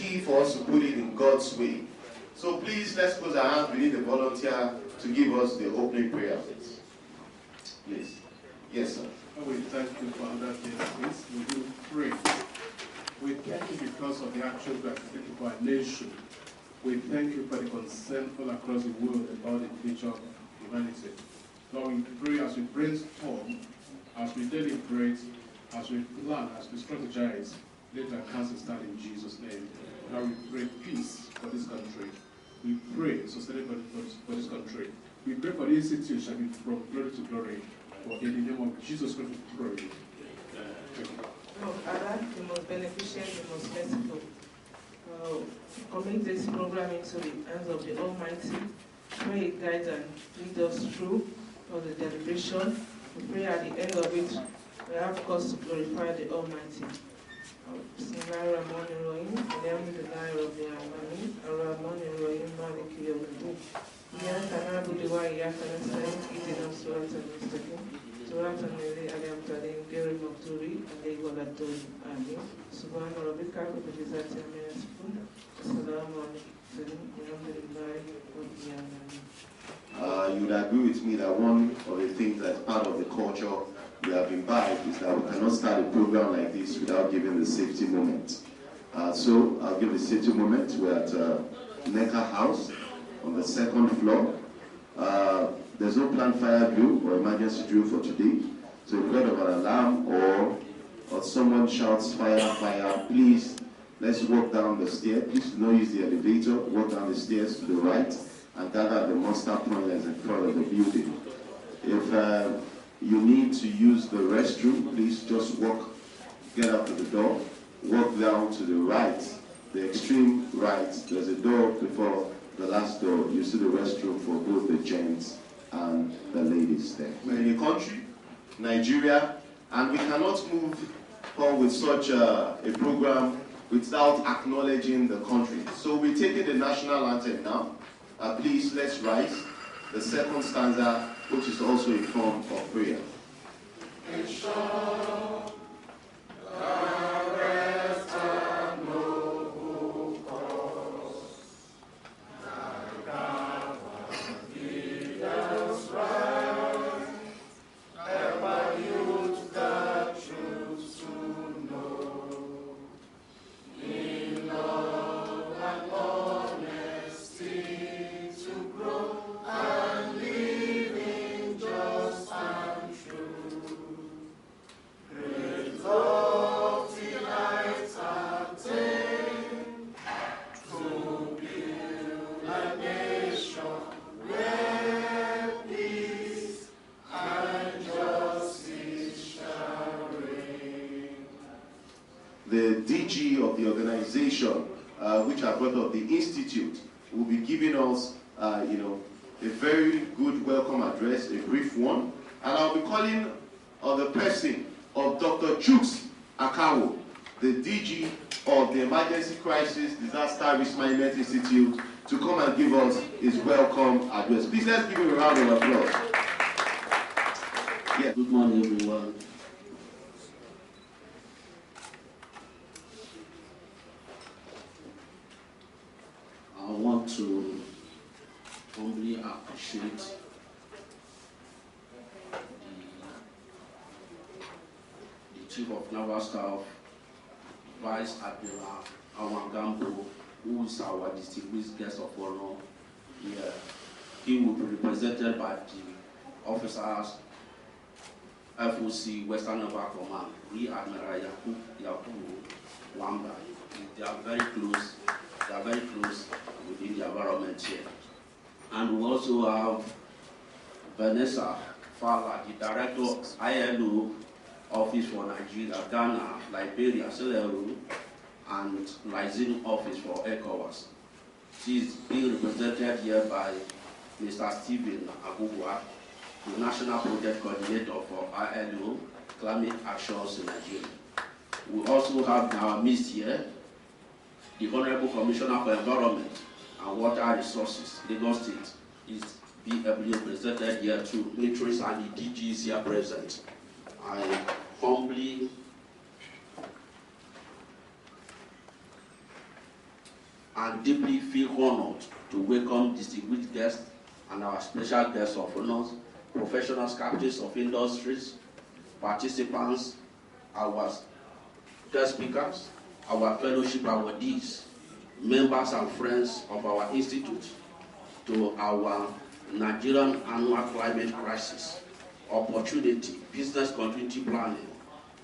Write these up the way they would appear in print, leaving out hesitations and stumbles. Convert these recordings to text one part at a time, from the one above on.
key for us to put it in God's way. So please, let's put our hands. We need a volunteer to give us the opening prayer, please. Yes, sir. We thank you for that please. We do pray. We thank you because of the actions we are taking for our nation. We thank you for the concern all across the world about the future of humanity. Lord, we pray as we brainstorm, as we deliberate, as we plan, as we strategize, let our counsel stand in Jesus' name. Now we pray peace for this country. We pray sustainability for this country. We pray for the institute shall be from glory to glory. For in the name of Jesus Christ we pray. Thank you. Oh, Allah, the most beneficent, the most merciful. Commit this program into the hands of the Almighty. Pray He guides and lead us through for the deliberation. We pray at the end of it, we have cause to glorify the Almighty. Bismillahirrahmanirrahim. Alhamdulillahi Rabbil Alamin. Ar-Rahmanirrahim. Maliki Yawmiddin. Iyyaka na'budu wa iyyaka nasta'in. Ihdinas siratal mustaqim. Siratal ladzina an'amta alaihim ghayril maghdubi alaihim waladdallin. Amin. Subhana rabbika rabbil izzati amma yasifun. Assalamu alaikum. Alhamdulillahi Rabbil Alamin. You would agree with me that one of the things that's part of the culture we have imbibed is that we cannot start a program like this without giving the safety moment. So I'll give the safety moment. We're at NECA house on the 2nd floor. There's no planned fire drill or emergency drill for today. So if you heard of an alarm or someone shouts fire, fire, please let's walk down the stairs. Please do not use the elevator. Walk down the stairs to the right and gather at the monster point that's in front of the building. If you need to use the restroom, please just get out to the door, walk down to the right, the extreme right. There's a door before the last door. You see the restroom for both the gents and the ladies there. We're in a country, Nigeria, and we cannot move on with such a program without acknowledging the country. So we're taking the national anthem now. Please, let's rise. The second stanza, which is also a form of prayer. The DG of the organization, which I brought up, the institute, will be giving us, a very good welcome address, a brief one, and I'll be calling on the person of Dr. Chuks Akawo, the DG of the Emergency Crisis Disaster Risk Management Institute, to come and give us his welcome address. Please let's give him a round of applause. Yeah. Good morning, everyone. I want to humbly appreciate the Chief of Naval Staff, Vice Admiral Awangambo, who is our distinguished guest of honor here. He will be represented by the officers, FOC Western Naval Command, Rear Admiral Yakubu Wamba. They are very close. They are very close within the environment here. And we also have Vanessa Fala, the Director of ILO Office for Nigeria, Ghana, Liberia, Sierra Leone, and Liaison Office for ECOWAS. She is being represented here by Mr. Stephen Agugwa, the National Project Coordinator for ILO Climate Actions in Nigeria. We also have in our midst here the Honorable Commissioner for Environment and Water Resources, Lagos State, is being represented here too. Militaries and the DGs here present. I humbly and deeply feel honored to welcome distinguished guests and our special guests of honor, professional captains of industries, participants, our guest speakers, our fellowship awardees, members and friends of our institute, to our Nigerian Annual Climate Crisis, Opportunity, Business Continuity Planning,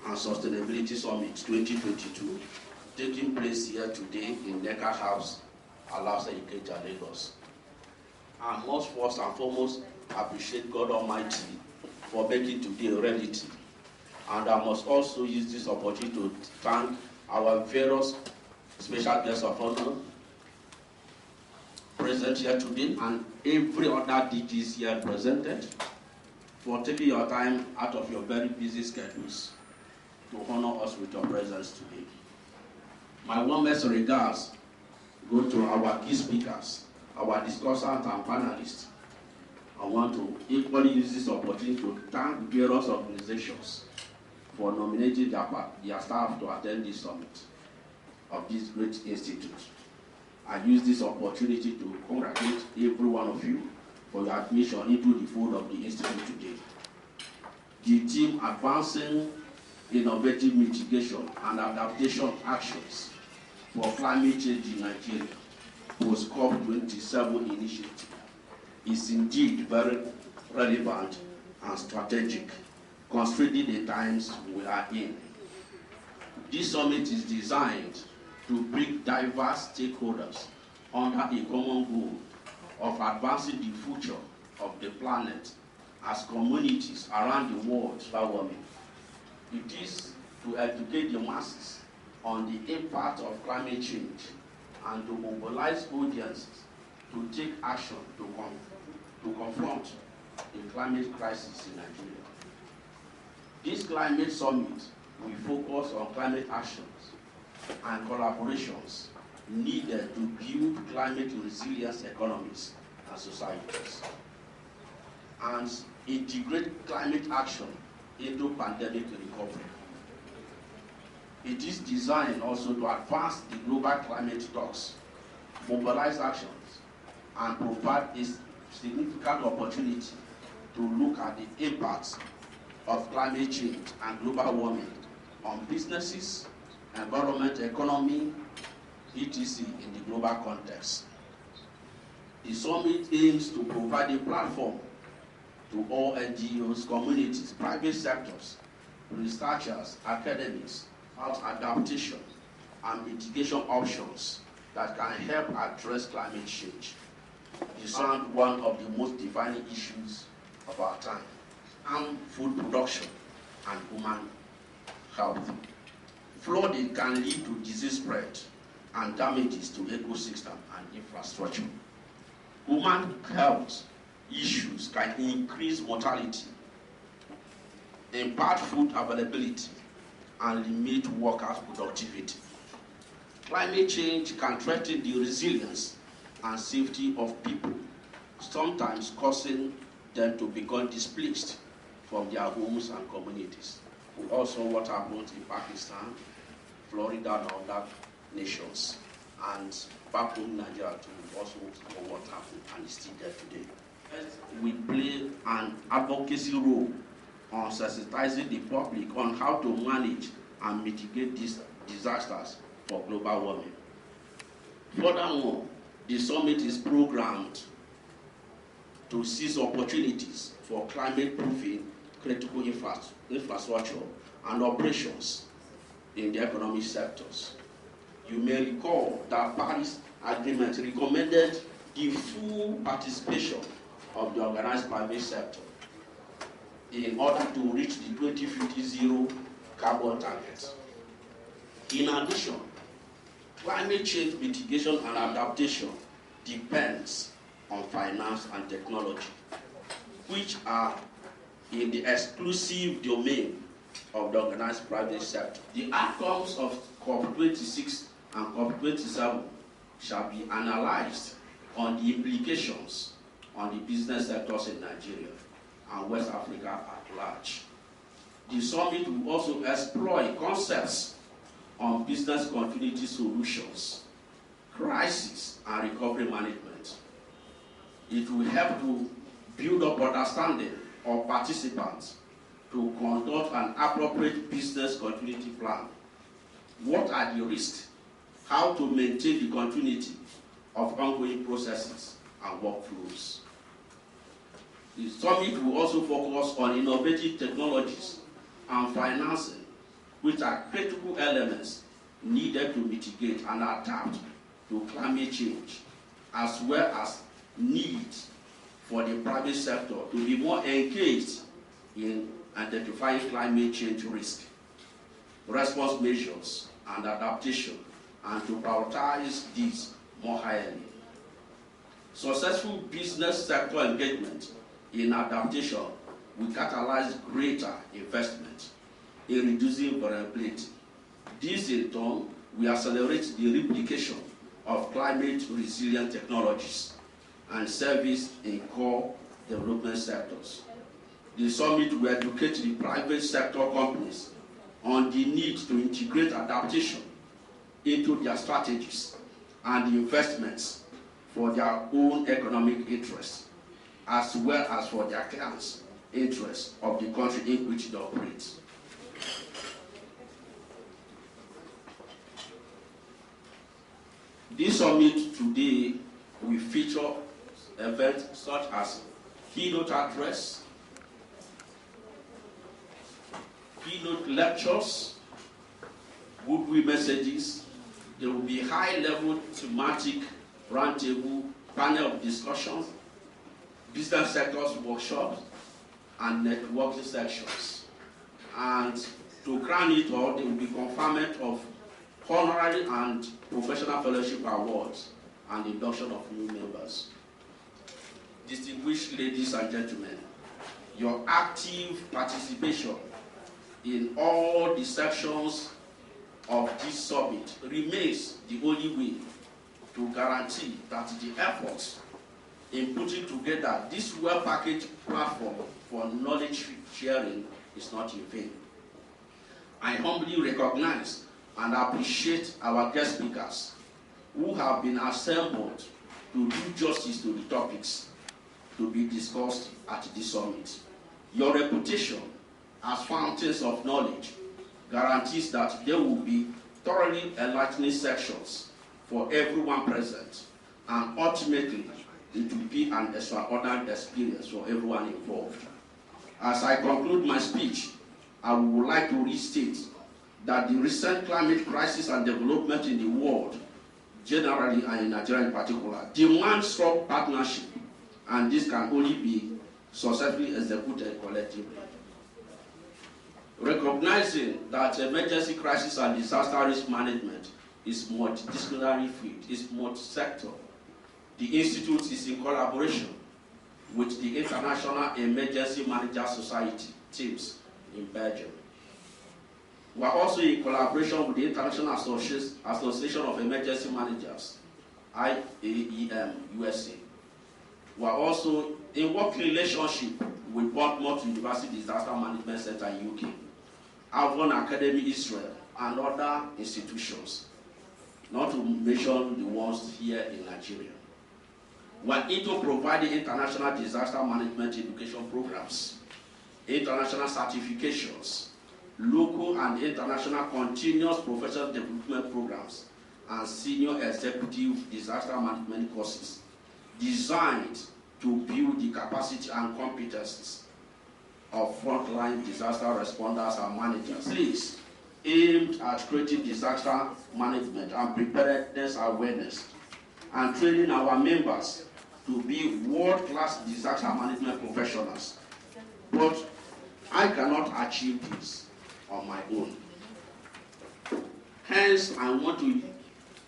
and Sustainability Summit 2022, taking place here today in NECA House, Alausa, Ikeja, Lagos. I must first and foremost appreciate God Almighty for making today a reality. And I must also use this opportunity to thank our various special guests of honor present here today and every other DGs here presented for taking your time out of your very busy schedules to honor us with your presence today. My warmest regards go to our key speakers, our discussants and panelists. I want to equally use this opportunity to thank various organizations for nominating their staff to attend this summit of this great institute. I use this opportunity to congratulate every one of you for your admission into the fold of the institute today. The team advancing innovative mitigation and adaptation actions for climate change in Nigeria, post-COP27 initiative, is indeed very relevant and strategic, considering the times we are in. This summit is designed to bring diverse stakeholders under a common goal of advancing the future of the planet as communities around the world are warming. It is to educate the masses on the impact of climate change and to mobilize audiences to take action to confront the climate crisis in Nigeria. This climate summit will focus on climate actions and collaborations needed to build climate resilience economies and societies, and integrate climate action into pandemic recovery. It is designed also to advance the global climate talks, mobilize actions, and provide a significant opportunity to look at the impacts of climate change and global warming on businesses, environment, economy, etc. in the global context. The summit aims to provide a platform to all NGOs, communities, private sectors, researchers, academics, about adaptation and mitigation options that can help address climate change. This is one of the most defining issues of our time, and food production and human health. Flooding can lead to disease spread and damages to ecosystem and infrastructure. Human health issues can increase mortality, impact food availability, and limit workers' productivity. Climate change can threaten the resilience and safety of people, sometimes causing them to become displaced from their homes and communities. Also what happened in Pakistan, Florida, and other nations, and back home in Nigeria too, also what happened and is still there today. We play an advocacy role on sensitizing the public on how to manage and mitigate these disasters for global warming. Furthermore, the summit is programmed to seize opportunities for climate-proofing critical infrastructure and operations in the economic sectors. You may recall that Paris Agreement recommended the full participation of the organized private sector in order to reach the 2050 zero carbon targets. In addition, climate change mitigation and adaptation depends on finance and technology, which are in the exclusive domain of the organized private sector. The outcomes of COP26 and COP27 shall be analyzed on the implications on the business sectors in Nigeria and West Africa at large. The summit will also explore concepts on business continuity solutions crisis and recovery management. It will help to build up understanding of participants to conduct an appropriate business continuity plan. What are the risks? How to maintain the continuity of ongoing processes and workflows. The summit will also focus on innovative technologies and financing, which are critical elements needed to mitigate and adapt to climate change, as well as needs for the private sector to be more engaged in identifying climate change risk, response measures, and adaptation, and to prioritize these more highly. Successful business sector engagement in adaptation will catalyze greater investment in reducing vulnerability. This, in turn, will accelerate the replication of climate-resilient technologies and service in core development sectors. The summit will educate the private sector companies on the need to integrate adaptation into their strategies and investments for their own economic interests, as well as for their clients' interests of the country in which they operate. This summit today will feature events such as keynote address, keynote lectures, goodwill messages. There will be high-level thematic roundtable panel discussions, business sectors workshops, and networking sections. And to crown it all, there will be conferment of honorary and professional fellowship awards and induction of new members. Distinguished ladies and gentlemen, your active participation in all the sections of this summit remains the only way to guarantee that the efforts in putting together this well-packaged platform for knowledge sharing is not in vain. I humbly recognize and appreciate our guest speakers who have been assembled to do justice to the topics to be discussed at this summit. Your reputation as fountains of knowledge guarantees that there will be thoroughly enlightening sections for everyone present, and ultimately it will be an extraordinary experience for everyone involved. As I conclude my speech, I would like to restate that the recent climate crisis and development in the world, generally and in Nigeria in particular, demand strong partnership, and this can only be successfully executed collectively. Recognizing that emergency crisis and disaster risk management is multidisciplinary field, is multi-sector, the Institute is in collaboration with the International Emergency Manager Society teams in Belgium. We are also in collaboration with the International Association of Emergency Managers, IAEM, USA. We are also in working relationship with Bournemouth University Disaster Management Center in UK, Avon Academy Israel, and other institutions, not to mention the ones here in Nigeria. We are into providing international disaster management education programs, international certifications, local and international continuous professional development programs, and senior executive disaster management courses designed to build the capacity and competencies of frontline disaster responders and managers. Please, aimed at creating disaster management and preparedness awareness, and training our members to be world-class disaster management professionals. But I cannot achieve this on my own. Hence, I want to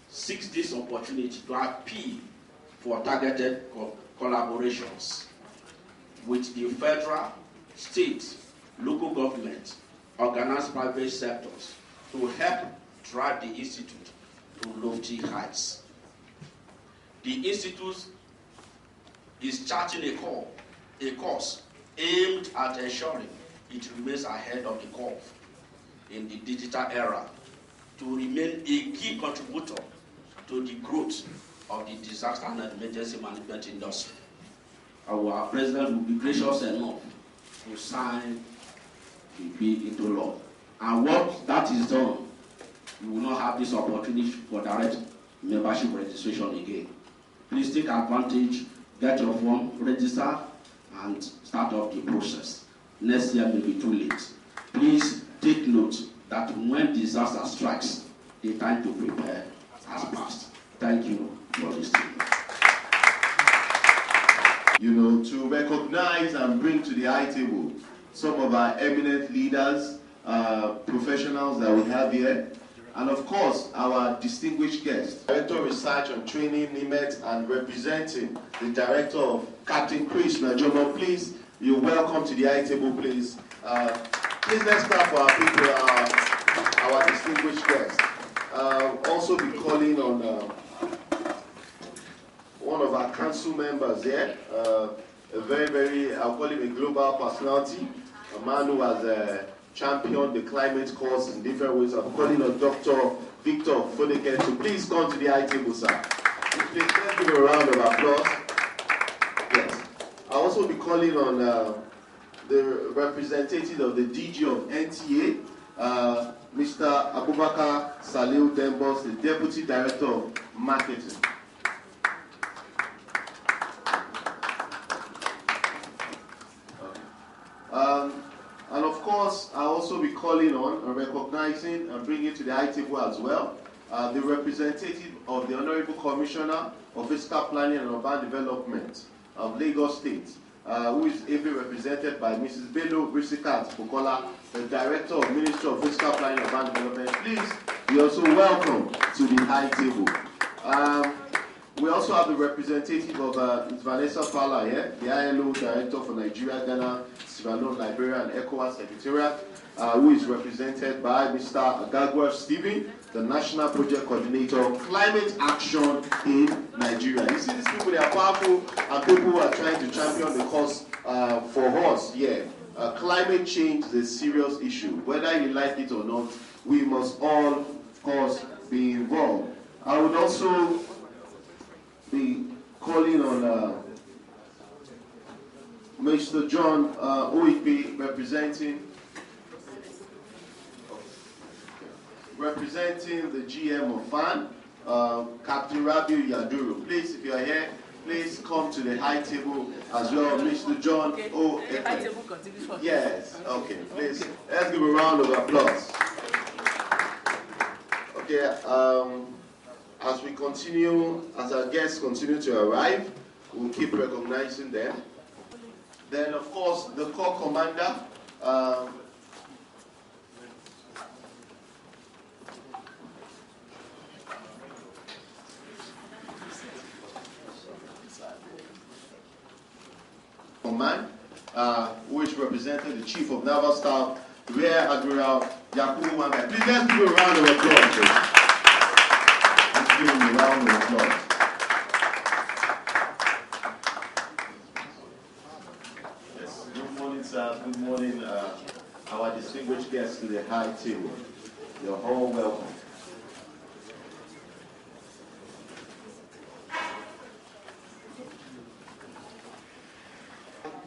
seek this opportunity to appeal for targeted collaborations with the federal, state, local government, organized private sectors to help drive the Institute to lofty heights. The Institute is charting a course aimed at ensuring it remains ahead of the curve in the digital era, to remain a key contributor to the growth of the disaster and emergency management industry. Our president will be gracious enough to sign the bill into law. And once that is done, you will not have this opportunity for direct membership registration again. Please take advantage, get your form, register, and start up the process. Next year may be too late. Please take note that when disaster strikes, the time to prepare has passed. Thank you for listening. You know, to recognize and bring to the high table some of our eminent leaders, professionals that we have here, and of course, our distinguished guest, Director of Research and Training, NIMET, and representing the Director of Captain Chris Najomo. Please, you're welcome to the high table, please. Please, let's clap for our people, our distinguished guest. Also be calling on one of our council members here, a very, I'll call him a global personality, a man who has championed the climate cause in different ways. I'm calling on Dr. Victor Fodeke to please come to the high table, sir. Please, let's give a round of applause. Yes. I'll also be calling on the representative of the DG of NTA, Mr. Abubakar Salil Dembos, the Deputy Director of Marketing. And of course, I'll also be calling on and recognizing and bringing to the high table as well the representative of the Honorable Commissioner of Fiscal Planning and Urban Development of Lagos State, who is ably represented by Mrs. Bello Risikat Bukola, the Director of Ministry of Fiscal Planning and Urban Development. Please, you're also welcome to the high table. We also have the representative of Vanessa Fala here, the ILO Director for Nigeria, Ghana, Sierra Leone, Liberia, and ECOWAS Secretariat, who is represented by Mr. Agagwa Stephen, the National Project Coordinator of Climate Action in Nigeria. You see these people, they are powerful, and people who are trying to champion the cause for us. Yeah, climate change is a serious issue. Whether you like it or not, we must all, of course, be involved. I would also be calling on Mr. John Oipe, representing the GM of FAN, Captain Rabiu Yaduru. Please, if you are here, please come to the high table as well, Mr. John Oipe. Yes, okay, please, let's give a round of applause. Okay, as we continue, as our guests continue to arrive, we'll keep recognizing them. Then, of course, the Corps Commander, who is representing the Chief of Naval Staff, Rear Admiral Yakubu Wanga. Please, let's give a round of applause. Give him a round of applause. Yes, good morning, sir. Good morning, our distinguished guests to the high table. You're all welcome.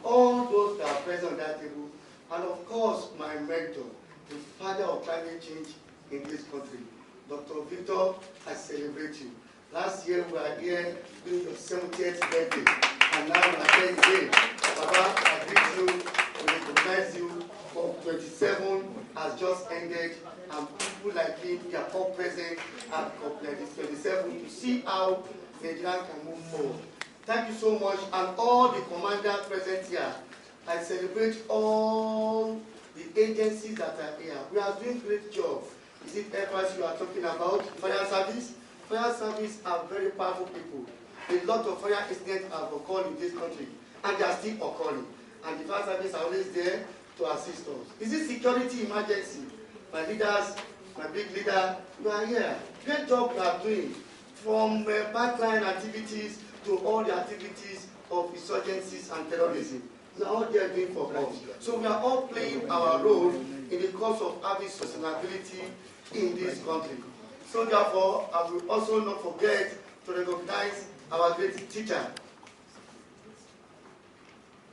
All those that are present on that table, and of course, my mentor, the father of climate change in this country, Dr. Victor, I celebrate you. Last year we were here doing your 70th birthday, and now we are here again. Baba, I greet you, we recognize you. COP27 has just ended, and people like him, they are all present at COP27 to see how Nigeria can move forward. Thank you so much, and all the commanders present here. I celebrate all the agencies that are here. We are doing great job. Is it efforts you are talking about? Fire service? Fire service are very powerful people. A lot of fire incidents have occurred in this country, and they are still occurring. And the fire service are always there to assist us. Is it security emergency? My leaders, my big leader, you are here. Great job you are doing. From backline activities to all the activities of insurgencies and terrorism. We are all there doing for us. So we are all playing our role in the cause of having sustainability in this country. So therefore, I will also not forget to recognize our great teacher,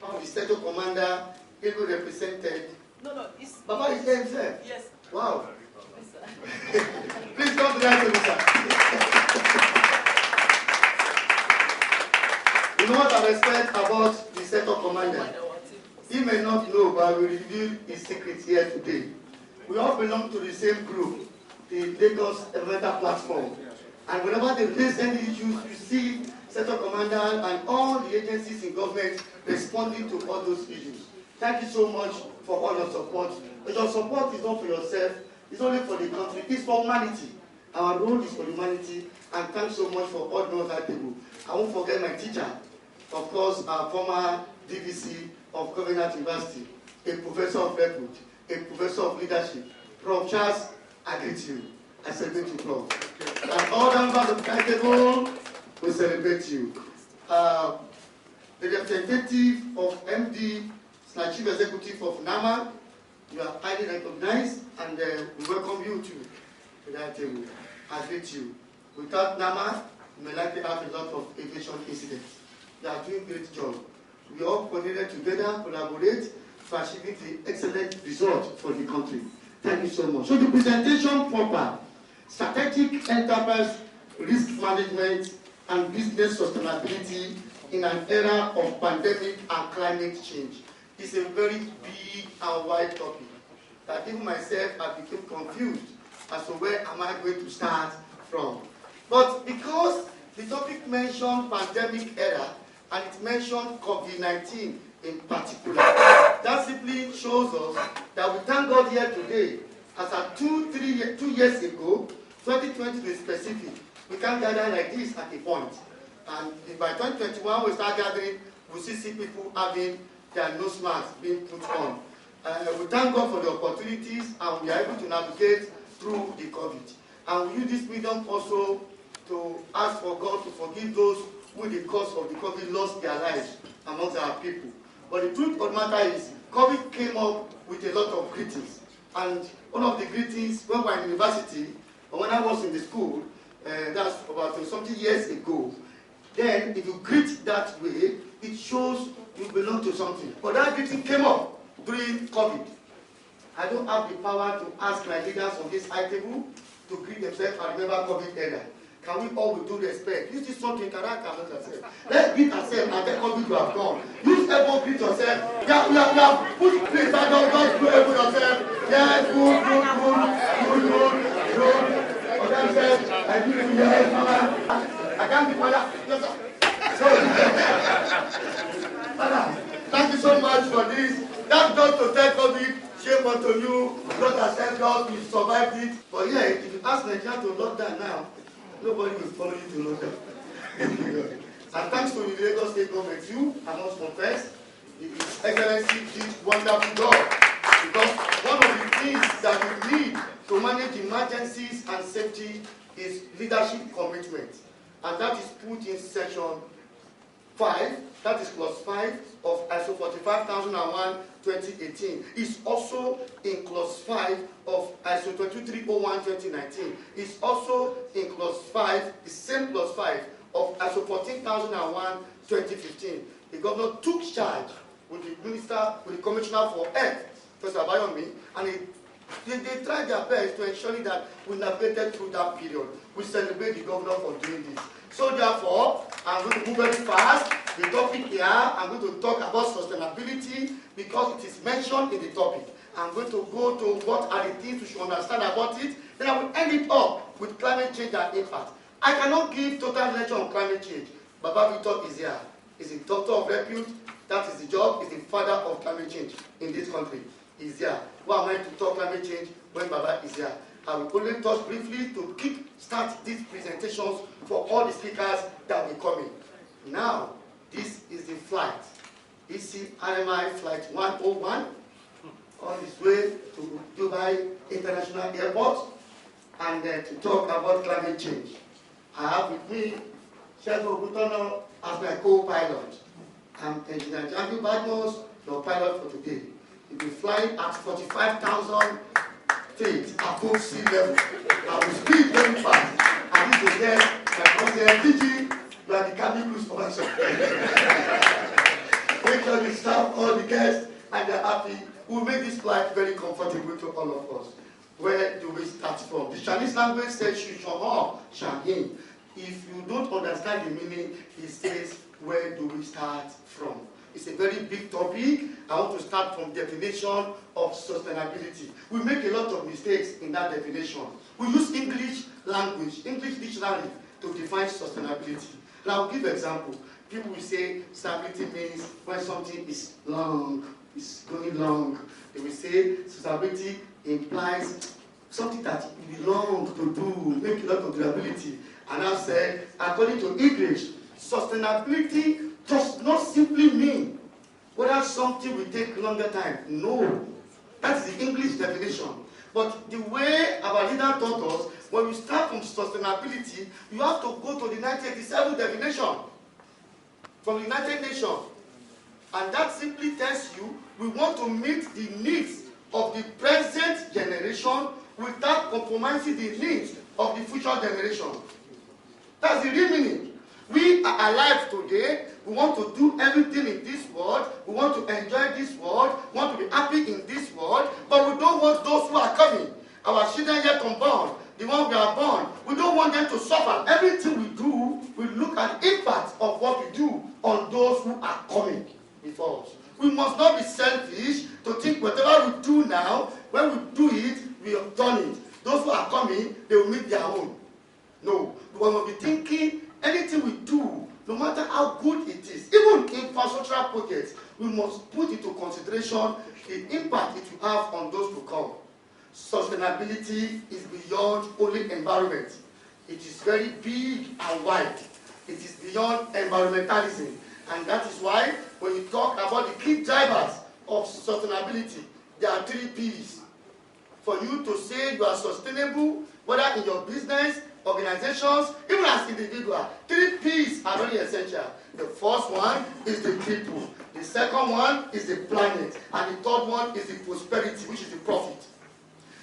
the Sector Commander, able represented. No, it's... Baba is there himself? Yes. Wow. Yes, sir. Please come to that table, sir. You know what I respect about the Sector Commander? He may not know, but I will reveal his secrets here today. We all belong to the same group, the Lagos Environmental Platform. And whenever they raise any issues, you see Sector Commander and all the agencies in government responding to all those issues. Thank you so much for all your support. But your support is not for yourself, it's only for the country, it's for humanity. Our role is for humanity, and thanks so much for all those at table. I won't forget my teacher, of course, our former DVC of Covenant University, a professor of repute, a professor of leadership, Prof. Charles, I greet you. I celebrate you, Prof. And all the members of the table, we celebrate you. The representative of MD / Chief Executive of NAMA, you are highly recognized, and we welcome you to that table. I greet you. Without NAMA, you may likely have a lot of aviation incidents. You are doing a great job. We all coordinate together, collaborate for achieving the excellent result for the country. Thank you so much. So the presentation proper, strategic enterprise risk management and business sustainability in an era of pandemic and climate change is a very big and wide topic that even myself I became confused as to where am I going to start from. But because the topic mentioned pandemic era and it mentioned COVID-19 in particular, that simply shows us that we thank God here today. As at 2 years ago, 2020 to be specific, we can't gather like this at a point. And by 2021, we start gathering, we see people having their nose masks being put on. We thank God for the opportunities, and we are able to navigate through the COVID. And we use this medium also to ask for God to forgive those who, in the course of the COVID, lost their lives amongst our people. But the truth of the matter is, COVID came up with a lot of greetings. And one of the greetings, when we were in university, or when I was in the school, that's about something years ago, then if you greet that way, it shows you belong to something. But that greeting came up during COVID. I don't have the power to ask my leaders on this high table to greet themselves and remember COVID era. Can we all, with due respect, use this something, let's greet ourselves and tell COVID you have gone. Use elbow, greet yourself. We have put place that don't do elbow yourself. Yes, good. Okay, said, I give you yes, mama. I can't be mother. Yes, sir. Father, thank you so much for this. That's just to tell COVID, shame unto you, God has helped us, we survived it. But yeah, if you ask Nigeria to lock down now, nobody will follow you to lock down. And thanks to the Lagos State government, you, I must confess, His Excellency did wonderful job. Because one of the things that we need to manage emergencies and safety is leadership commitment. And that is put in section 5, that is clause 5 of ISO 45001-2018. It's also in clause 5 of ISO 2301-2019. It's also in clause 5, the same clause 5 of ISO 14001-2015. The governor took charge with the minister, with the commissioner for health, Professor Abayomi, and they tried their best to ensure that we navigated through that period. We celebrate the governor for doing this. So therefore, I'm going to move very fast. The topic here, I'm going to talk about sustainability because it is mentioned in the topic. I'm going to go to what are the things we should understand about it. Then I will end it up with climate change and impact. I cannot give total lecture on climate change. Baba Victor is here. He's a doctor of repute. That is the job. He's the father of climate change in this country. He's here. Why am I to talk climate change when Baba is here? I will only touch briefly to start these presentations for all the speakers that will be coming. Now, this is the flight. ECRMI Flight 101 on its way to Dubai International Airport, and to talk about climate change. I have with me Sheto Butono as my co-pilot. I'm Engineer Janky Badmos, your pilot for today. You'll be flying at 45,000 faith above sea level. I will speak very fast. And this is there, my teaching, you are the cabin crew supervisor. Make sure you serve all the guests and they're happy. We'll make this flight very comfortable to all of us. Where do we start from? The Chinese language says Shushong, Shangyin. If you don't understand the meaning, it says, where do we start from? It's a very big topic. I want to start from definition of sustainability. We make a lot of mistakes in that definition. We use English language, English dictionary to define sustainability. And I'll give an example. People will say sustainability means when something is long, it's going long. They will say sustainability implies something that will be long to do, make a lot of durability. And I said, according to English, sustainability does not simply mean whether something will take longer time. No. That's the English definition. But the way our leader taught us, when we start from sustainability, you have to go to the 1987 definition from the United Nations. And that simply tells you we want to meet the needs of the present generation without compromising the needs of the future generation. That's the real meaning. We are alive today. We want to do everything in this world. We want to enjoy this world. We want to be happy in this world. But we don't want those who are coming, our children yet unborn, the ones we are born. We don't want them to suffer. Everything we do, we look at the impact of what we do on those who are coming before us. We must not be selfish to think whatever we do now, when we do it, we have done it. Those who are coming, they will meet their own. No. We must be thinking anything we do, no matter how good it is, even infrastructural projects, we must put into consideration the impact it will have on those to come. Sustainability is beyond only environment. It is very big and wide. It is beyond environmentalism. And that is why when you talk about the key drivers of sustainability, there are 3 P's. For you to say you are sustainable, whether in your business, organizations, even as individuals, 3 P's are very essential. The first one is the people. The second one is the planet. And the third one is the prosperity, which is the profit.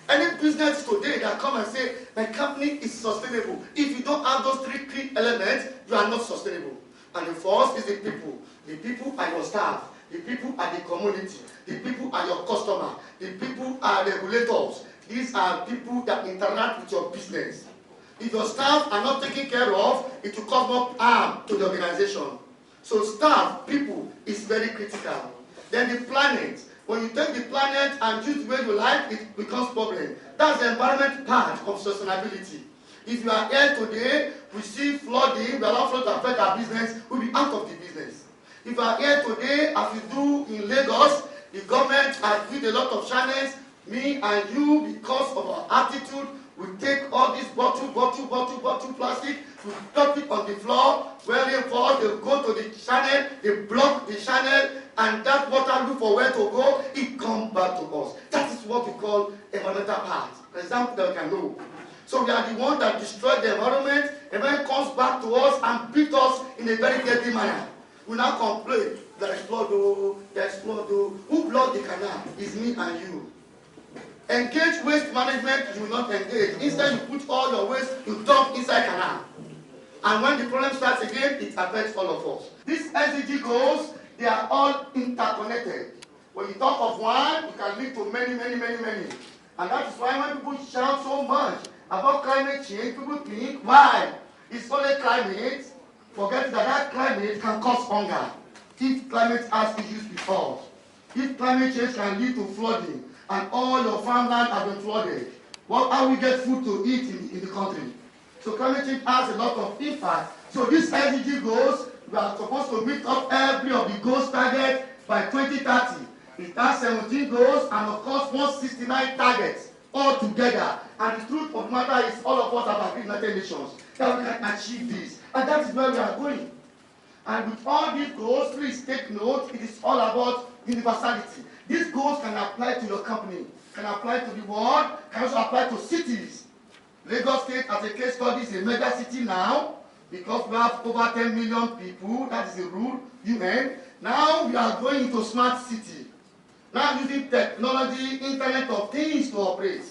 Any business today that come and say, my company is sustainable, if you don't have those 3 key elements, you are not sustainable. And the first is the people. The people are your staff. The people are the community. The people are your customer. The people are regulators. These are people that interact with your business. If your staff are not taken care of, it will cause more harm to the organization. So staff, people, is very critical. Then the planet. When you take the planet and choose the way you like, it becomes problem. That's the environment part of sustainability. If you are here today, we see flooding, we allow flood to affect our business, we'll be out of the business. If you are here today, as we do in Lagos, the government has built a lot of channels. Me and you, because of our attitude, we take all this bottle plastic, we drop it on the floor, where they fall, they go to the channel, they block the channel, and that water look for where to go, it comes back to us. That is what we call environmental part. An example that we can know. So we are the one that destroy the environment, and then it comes back to us and beat us in a very deadly manner. We now complain, there is flood, who blocked the canal? It's me and you. Engage waste management, you will not engage. Instead, you put all your waste, you dump inside canal. And when the problem starts again, it affects all of us. These SDG goals, they are all interconnected. When you talk of one, you can lead to many. And that is why when people shout so much about climate change, people think, why? It's only climate. Forget that climate can cause hunger. If climate has issues with us, if climate change can lead to flooding, and all your farmland have been flooded, how we get food to eat in the country? So climate change has a lot of impact. So these SDG goals, we are supposed to meet up every of the goals target by 2030. It has 17 goals and of course 169 targets all together. And the truth of the matter is all of us have agreed in the United Nations that we can achieve this. And that is where we are going. And with all these goals, please take note, it is all about universality. These goals can apply to your company, can apply to the world, can also apply to cities. Lagos State, as a case study, is a mega city now because we have over 10 million people. That is the rule, UN. Now we are going into smart city. Now using technology, Internet of Things to operate.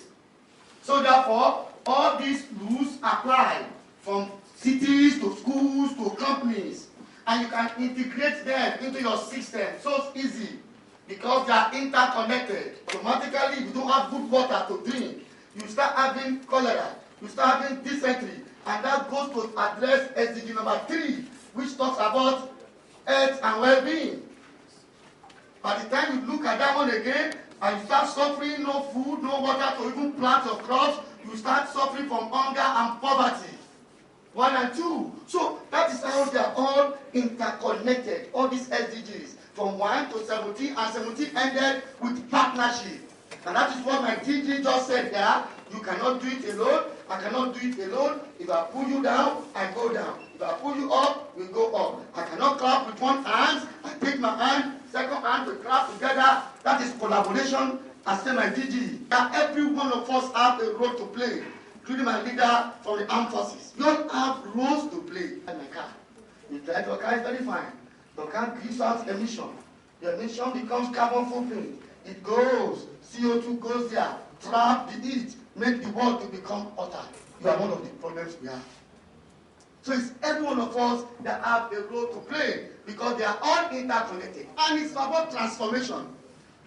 So therefore, all these rules apply from cities to schools to companies, and you can integrate them into your system. So it's easy because they are interconnected. Automatically, if you don't have good water to drink, you start having cholera, you start having dysentery, and that goes to address SDG number 3, which talks about health and well-being. By the time you look at that one again, and you start suffering, no food, no water to even plant your crops, you start suffering from hunger and poverty. 1 and 2. So that is how they are all interconnected, all these SDGs, from 1 to 17, and 17 ended with partnership. And that is what my DG just said there. You cannot do it alone. I cannot do it alone. If I pull you down, I go down. If I pull you up, we go up. I cannot clap with one hand. I take my hand, second hand, we clap together. That is collaboration. I say my DG. That every one of us have a role to play, including my leader from the armed forces. We all have roles to play. And my car. You drive your car is very fine. Your car gives out emission. The emission becomes carbon footprint. It goes. CO2 goes there. Trap the heat. Make the world to become hotter. You are one of the problems we have. So it's every one of us that have a role to play because they are all interconnected. And it's about transformation.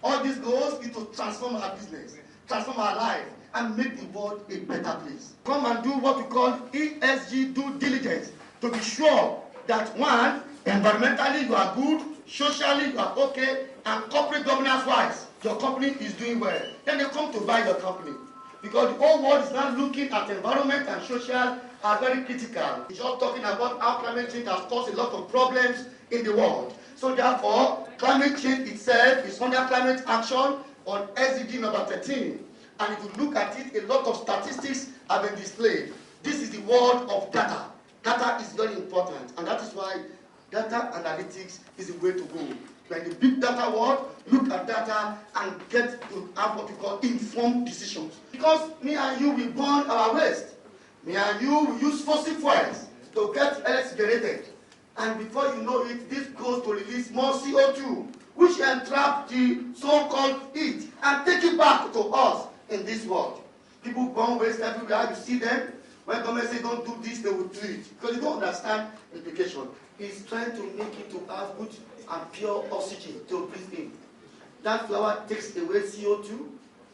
All this goes into transform our business, transform our life, and make the world a better place. Come and do what we call ESG due diligence to be sure that 1, environmentally you are good, socially you are okay, and corporate governance-wise, your company is doing well. Then they come to buy your company. Because the whole world is now looking at environment and social as very critical. It's just talking about how climate change has caused a lot of problems in the world. So therefore, climate change itself is under climate action on SDG number 13. And if you look at it, a lot of statistics have been displayed. This is the world of data. Data is very important, and that is why data analytics is the way to go. When the big data world, look at data and get to have what we call informed decisions. Because me and you, we burn our waste. Me and you, we use fossil fuels to get electricity generated. And before you know it, this goes to release more CO2, which entrap the so-called heat and take it back to us in this world. People burn waste everywhere, you see them. When government say don't do this, they will do it. Because they don't understand implication. It's trying to make it to have good and pure oxygen to breathe in. That flower takes away CO2,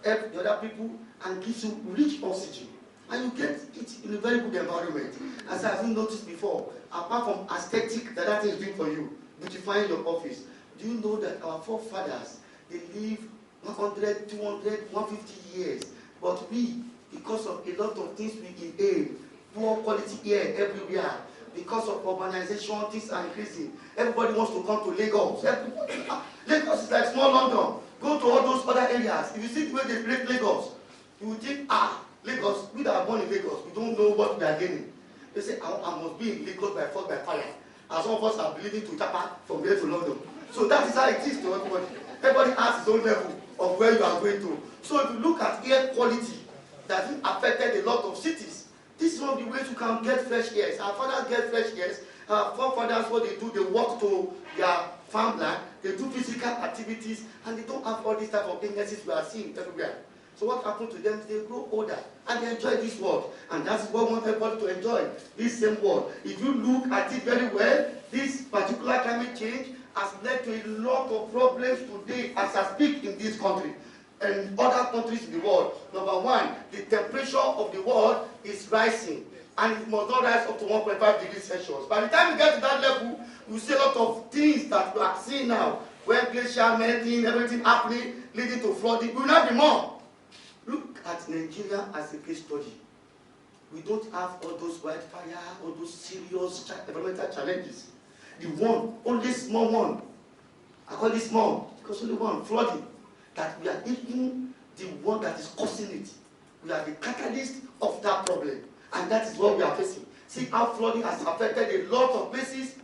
helps the other people, and gives you rich oxygen. And you get it in a very good environment. As I haven't noticed before, apart from aesthetic that is doing for you, beautifying your office, do you know that our forefathers, they live 100, 200, 150 years. But we, because of a lot of things we inhale, poor quality air everywhere, because of urbanization, things are increasing. Everybody wants to come to Lagos. Lagos is like small London. Go to all those other areas. If you see the way they break Lagos, you will think, Lagos, we that are born in Lagos, we don't know what we are gaining. They say, I must be in Lagos by force, by fire. And some of us are believing to Japa from here to London. So that is how it is to everybody. Everybody has his own level of where you are going to. So if you look at air quality, that has affected a lot of cities. This is one of the ways you can get fresh air. Our fathers get fresh air. Our forefathers, what they do, they walk to their farmland, they do physical activities, and they don't have all these type of illnesses we are seeing everywhere. So what happened to them is they grow older, and they enjoy this world. And that's what we want everybody to enjoy, this same world. If you look at it very well, this particular climate change has led to a lot of problems today as I speak in this country and other countries in the world. Number 1, the temperature of the world is rising, and it must not rise up to 1.5 degrees Celsius. By the time you get to that level, you see a lot of things that we are seeing now, where glacier melting, everything happening, leading to flooding. We will not be more. Look at Nigeria as a case study. We don't have all those wildfire, all those serious environmental challenges. The one, only small one, I call it small, because only one, flooding, that we are even the one that is causing it. We are the catalyst of that problem, and that is what we are facing. See how flooding has affected a lot of places.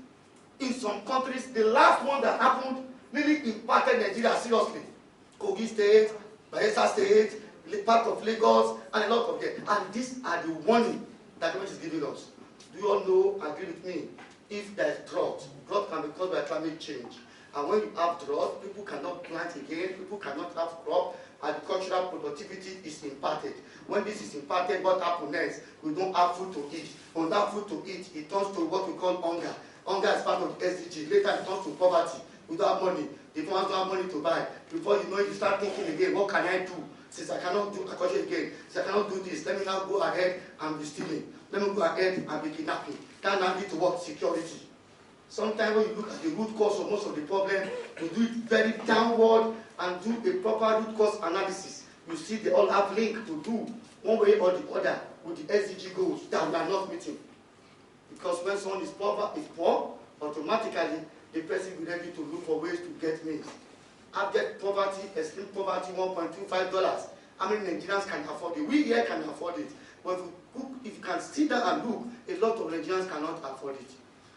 In some countries, the last one that happened really impacted Nigeria seriously. Kogi State, Bayelsa State, part of Lagos, and a lot of them. And these are the warning that God is giving us. Do you all know, agree with me, if there is drought can be caused by climate change. And when you have drought, people cannot plant again, people cannot have crop, agricultural productivity is impacted. When this is impacted, what happens next? We don't have food to eat. When that food to eat, it turns to what we call hunger. Hunger is part of SDG. Later it turns to poverty. Without money, the farmers don't have money to buy. Before you know it, you start thinking again, what can I do? Since I cannot do agriculture again, since I cannot do this, let me now go ahead and be stealing. Let me go ahead and be kidnapping. That now lead to what? Security. Sometimes when you look at the root cause of most of the problem, you do it very downward and do a proper root cause analysis. You see they all have link to do one way or the other with the SDG goals that we are not meeting. Because when someone is poor, automatically the person will be ready to look for ways to get means. Abject poverty, extreme poverty, $1.25. How many Nigerians can afford it? We here can afford it. But if you can sit down and look, a lot of Nigerians cannot afford it.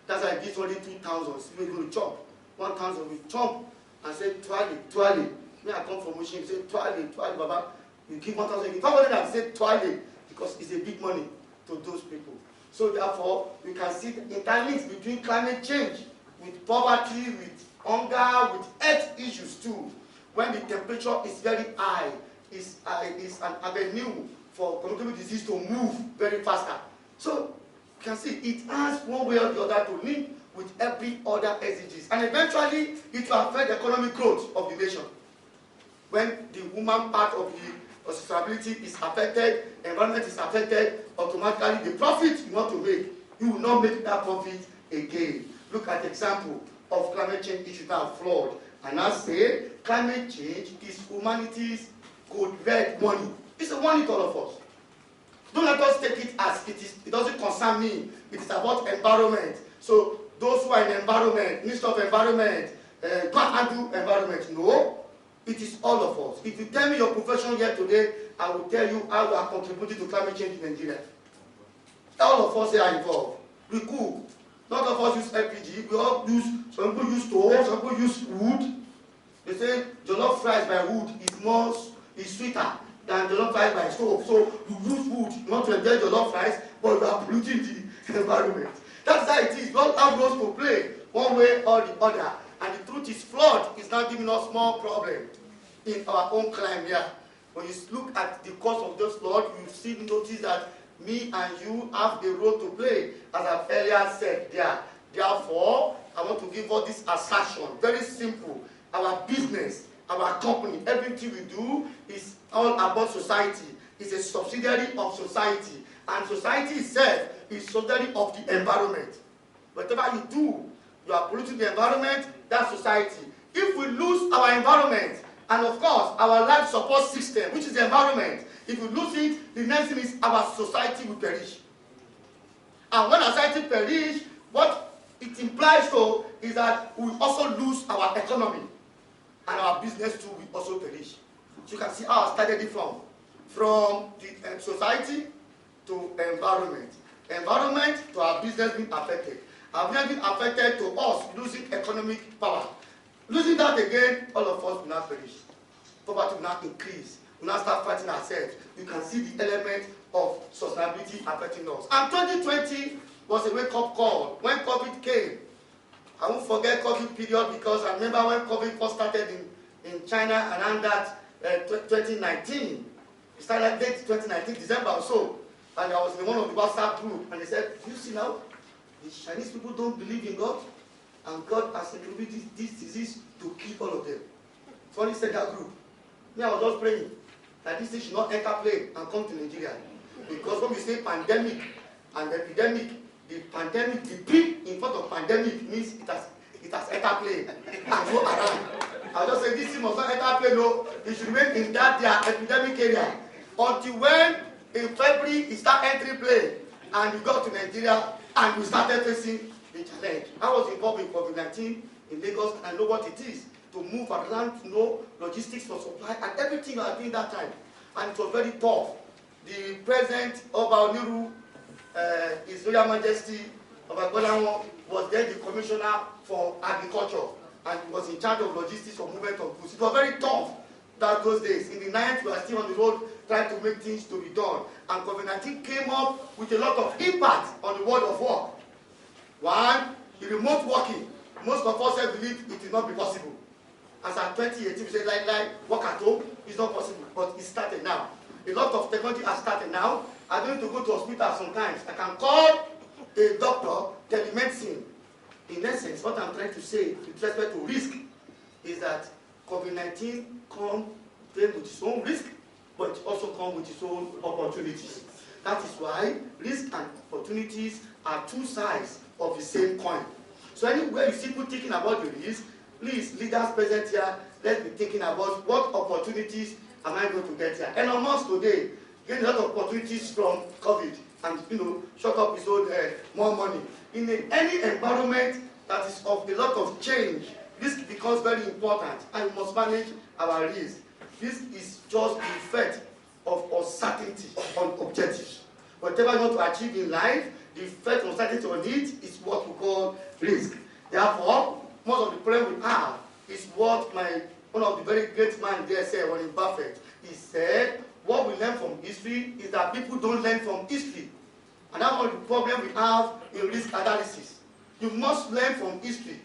That's why this only 2,000. We're going to chop. 1,000 we chop and say, twirly. Me, I come from Mushin, say, twirly, Baba. You give 1,000, you give 500 and say, twirly, because it's a big money to those people. So therefore, we can see the interlinks between climate change, with poverty, with hunger, with health issues too. When the temperature is very high, is an avenue for communicable disease to move very faster. So you can see it has one way or the other to link with every other SDGs. And eventually, it will affect the economic growth of the nation. When the human part of the sustainability is affected, environment is affected, automatically the profit you want to make, you will not make that profit again. Look at the example of climate change issues that are flawed. And I say, climate change is humanity's good red money. It's a money to all of us. Don't let us take it as it is. It doesn't concern me. It is about environment. So those who are in environment, Minister of Environment, can't handle environment. No. It is all of us. If you tell me your profession here today, I will tell you how we are contributing to climate change in Nigeria. All of us are involved. We cook. Not all of us use LPG. We all use, some people use stove, some people use wood. They say jollof rice by wood is sweeter than jollof rice by stove. So you use wood not to enjoy jollof rice, but you are polluting the environment. That's how it is. We all have roles to play, one way or the other. And the truth is, flood is now giving us more problem in our own climate here. When you look at the cause of those floods, you notice that me and you have a role to play, as I've earlier said there. Therefore, I want to give all this assertion, very simple. Our business, our company, everything we do is all about society. It's a subsidiary of society. And society itself is subsidiary of the environment. Whatever you do, you are polluting the environment, that's society. If we lose our environment, and of course, our life support system, which is the environment, if we lose it, the next thing is our society will perish. And when our society perish, what it implies though is that we also lose our economy. And our business too will also perish. So you can see how I started it from the society to environment. Environment to our business being affected. Our business being affected to us losing economic power. Losing that again, all of us will not perish. Poverty will not increase. We will not start fighting ourselves. You can see the element of sustainability affecting us. And 2020 was a wake-up call. When COVID came, I won't forget COVID period because I remember when COVID first started in China around that 2019. It started late 2019, December or so. And I was in one of the WhatsApp group and they said, you see now, the Chinese people don't believe in God and God has introduced this disease to kill all of them. Somebody said that group. Me, I was just praying that this thing should not enter plane and come to Nigeria. Because when we say pandemic and epidemic, the pandemic, the P in front of pandemic means it has entered plane and go around. I just say this thing must not enter plane, no. It should remain in that their epidemic area. Until when in February it start entering plane and we got to Nigeria and we started facing the challenge. I was involved in COVID-19 in Lagos and I know what it is to move around, to know logistics for supply and everything I was doing that time. And it was very tough. The president of our Niru, His Royal Majesty of Agbolanwo, was then the commissioner for agriculture and was in charge of logistics for movement of goods. It was very tough those days. In the 90s, we were still on the road trying to make things to be done. And COVID-19 came up with a lot of impact on the world of work. One, the remote working. Most of us believe it will not be possible. As at that 2018, we say, work at home, it's not possible, but it's started now. A lot of technology has started now. I don't need to go to hospital sometimes. I can call a doctor, telemedicine. In essence, what I'm trying to say with respect to risk is that COVID-19 comes with its own risk, but it also comes with its own opportunities. That is why risk and opportunities are two sides of the same coin. So anywhere you see people thinking about the risk, please, leaders present here, let's be thinking about what opportunities am I going to get here. And almost today, getting a lot of opportunities from COVID and, shut up his own more money. In any environment that is of a lot of change, risk becomes very important and we must manage our risk. Risk is just the effect of uncertainty on objectives. Whatever you want to achieve in life, the effect of uncertainty on it is what we call risk. Therefore, most of the problem we have is what one of the very great men there said when in Buffett. He said, what we learn from history is that people don't learn from history. And that's one of the problems we have in risk analysis. You must learn from history.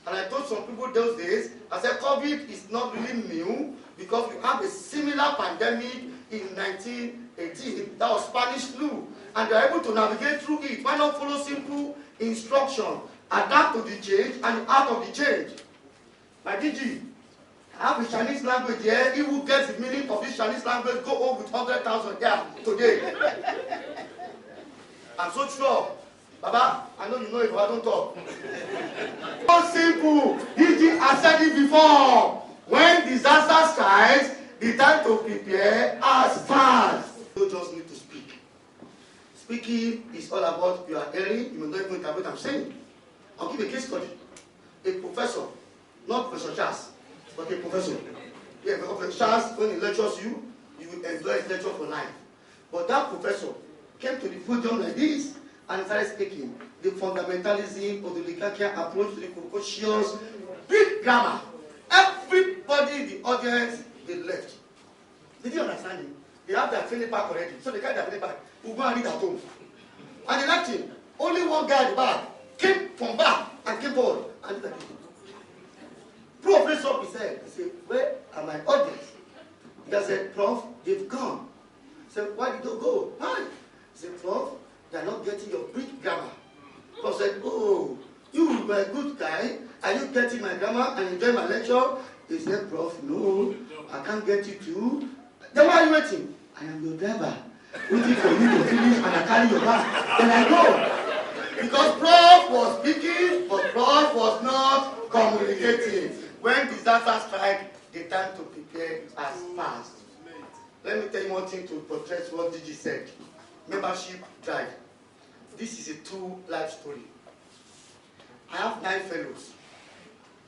And I told some people those days, I said COVID is not really new because we have a similar pandemic in 1918. That was Spanish flu. And they are able to navigate through it. Why not follow simple instruction? Adapt to the change and out of the change. My DG, I have a Chinese language here. He who gets the meaning of this Chinese language go home with 100,000 here today. I'm so sure. Baba, I know you know it, but I don't talk. So simple. DG, I said it before. When disaster strikes, the time to prepare has passed. You just need to speak. Speaking is all about you are hearing, you may not even interpret what I'm saying. I'll give a case study. A professor, not Professor Charles, but a professor. Yeah, Professor Charles, when he lectures you, you will enjoy his lecture for life. But that professor came to the podium like this and started speaking the fundamentalism of the Ikeja approach to the precocious big grammar. Everybody in the audience, they left. Did you understand him? They have their training back already, so they carry their training back. We'll go and read at home. And they left him. Only one guy at the back came from back and came forward and did that. Prof raised up his head. He said, where are my audience? He said, Prof, they've gone. He said, why did you go? Why? He said, Prof, they are not getting your Greek grammar. Prof said, oh, you were a good guy. Are you getting my grammar and enjoying my lecture? He said, Prof, no, I can't get you to. Then why are you waiting? I am your driver, waiting for you to finish and I carry your bag. Then I go. Because Prof was speaking, but Prof was not communicating. When disaster strikes, the time to prepare has passed. Let me tell you one thing to portray what DG said. Membership drive. This is a true life story. I have 9 fellows.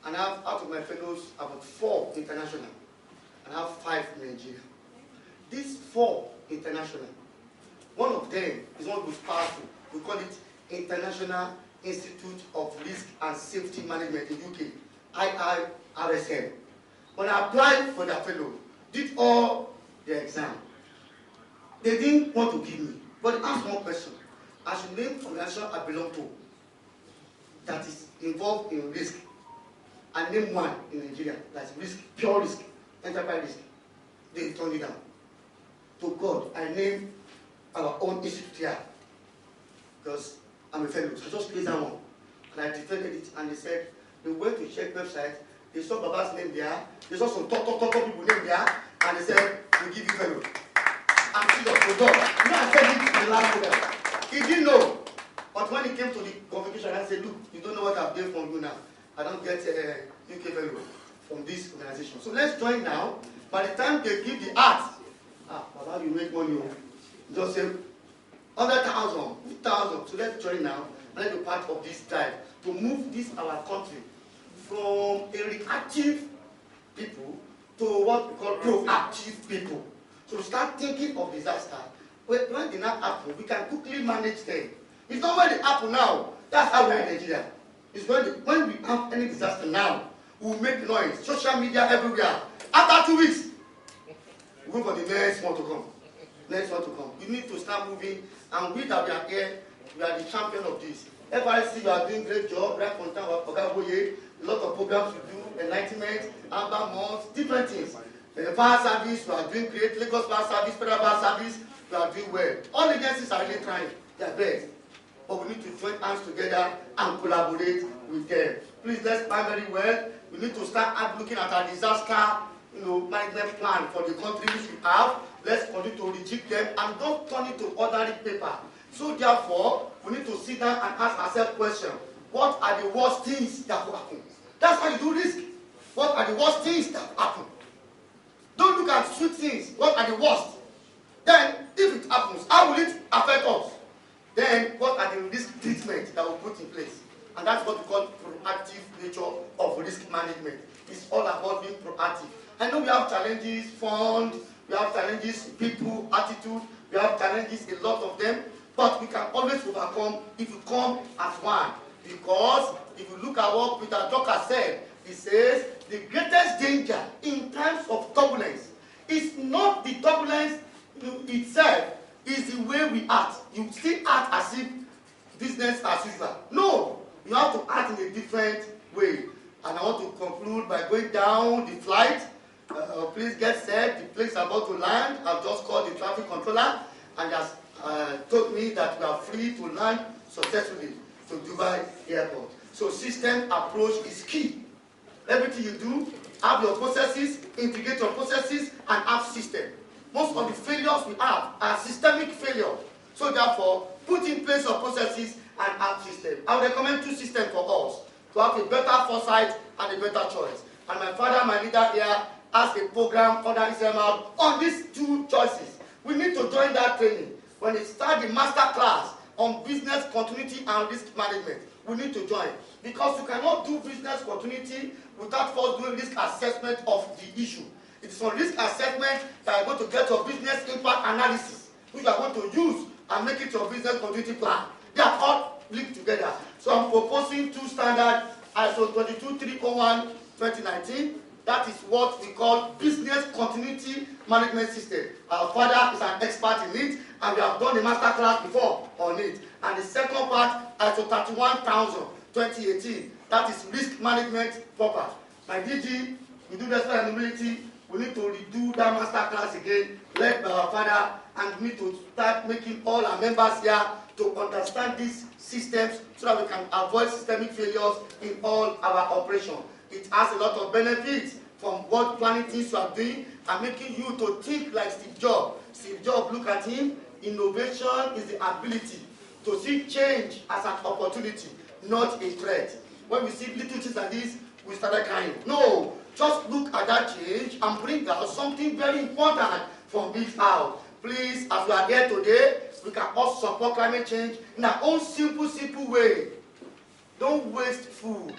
And I have, out of my fellows, about 4 international. And I have 5 in Nigeria. These 4 international, one of them is one who's powerful. We call it International Institute of Risk and Safety Management in UK, IIRSM. When I applied for that fellow, did all the exam. They didn't want to give me, but they asked one question. I should name the organization I belong to that is involved in risk. I name one in Nigeria that's risk, pure risk, enterprise risk. They turned it down. To God, I named our own institute here because I'm a fellow. So I just placed that one. And I defended it and they said, they went to check website, they saw Baba's name there, they saw some top people name there, and they said, we give you fellow. I'm serious, to God. You know, I said it in the last program. He didn't know. But when he came to the convocation, I said, look, you don't know what I've done from you now. I don't get UK fellow from this organization. So let's join now. By the time they give the art, Baba, you make money. Just say, 100,000, 2,000. So let's join now and let's be part of this drive to move this our country from a reactive people to what we call proactive people. So start thinking of disaster. When they not happen, we can quickly manage them. It's not when they happen now. That's how we are in Nigeria. It's when we have any disaster now, we will make noise. Social media everywhere. After 2 weeks, we go for the next one to come. Next one to come. We need to start moving, and we that we are here, we are the champion of this. FRC, you are doing great job. Right from time, a lot of programs you do. enlightenment, urban malls, different things. Fire service, we are doing great. Lagos Fire Service, Federal Fire Service, we are doing well. All agencies are really trying their best. But we need to join hands together and collaborate with them. Please, let's plan very well. We need to start looking at our disaster management plan for the countries we have. Let's continue to reject them and don't turn it to ordinary paper. So therefore, we need to sit down and ask ourselves questions. What are the worst things that will happen? That's how you do risk. What are the worst things that will happen? Don't look at sweet things. What are the worst? Then, if it happens, how will it affect us? Then, what are the risk treatments that we put in place? And that's what we call proactive nature of risk management. It's all about being proactive. I know we have challenges, funds, we have challenges, people, attitude, we have challenges, a lot of them, but we can always overcome if we come as one. Because if you look at what Peter Drucker said, he says the greatest danger in times of turbulence is not the turbulence itself, is the way we act. You still act as if business as usual. No, you have to act in a different way. And I want to conclude by going down the flight. Please get set. The plane is about to land. I've just called the traffic controller and has told me that we are free to land successfully to Dubai Airport. So system approach is key. Everything you do, have your processes, integrate your processes, and have system. Most of the failures we have are systemic failures. So therefore, put in place your processes and have system. I would recommend two systems for us to have a better foresight and a better choice. And my father, my leader here, has a program under ECRMI on these two choices. We need to join that training. When they start the master class on business continuity and risk management, we need to join. Because you cannot do business continuity without first doing risk assessment of the issue. It is on risk assessment that you're going to get your business impact analysis, which you are going to use and make it your business continuity plan. They are all linked together. So I'm proposing two standards, ISO 22301 2019. That is what we call business continuity management system. Our father is an expert in it, and we have done a master class before on it. And the second part, ISO 31000 2018. That is risk management proper. My DG, we do responsibility. We need to redo that master class again, led by our father, and we need to start making all our members here to understand these systems so that we can avoid systemic failures in all our operations. It has a lot of benefits from what planning things you are doing and making you to think like Steve Jobs. Steve Jobs, look at him. Innovation is the ability to see change as an opportunity, not a threat. When we see little things like this, we start crying. No, just look at that change and bring out something very important from it out. Please, as we are here today, we can also support climate change in our own simple way. Don't waste food.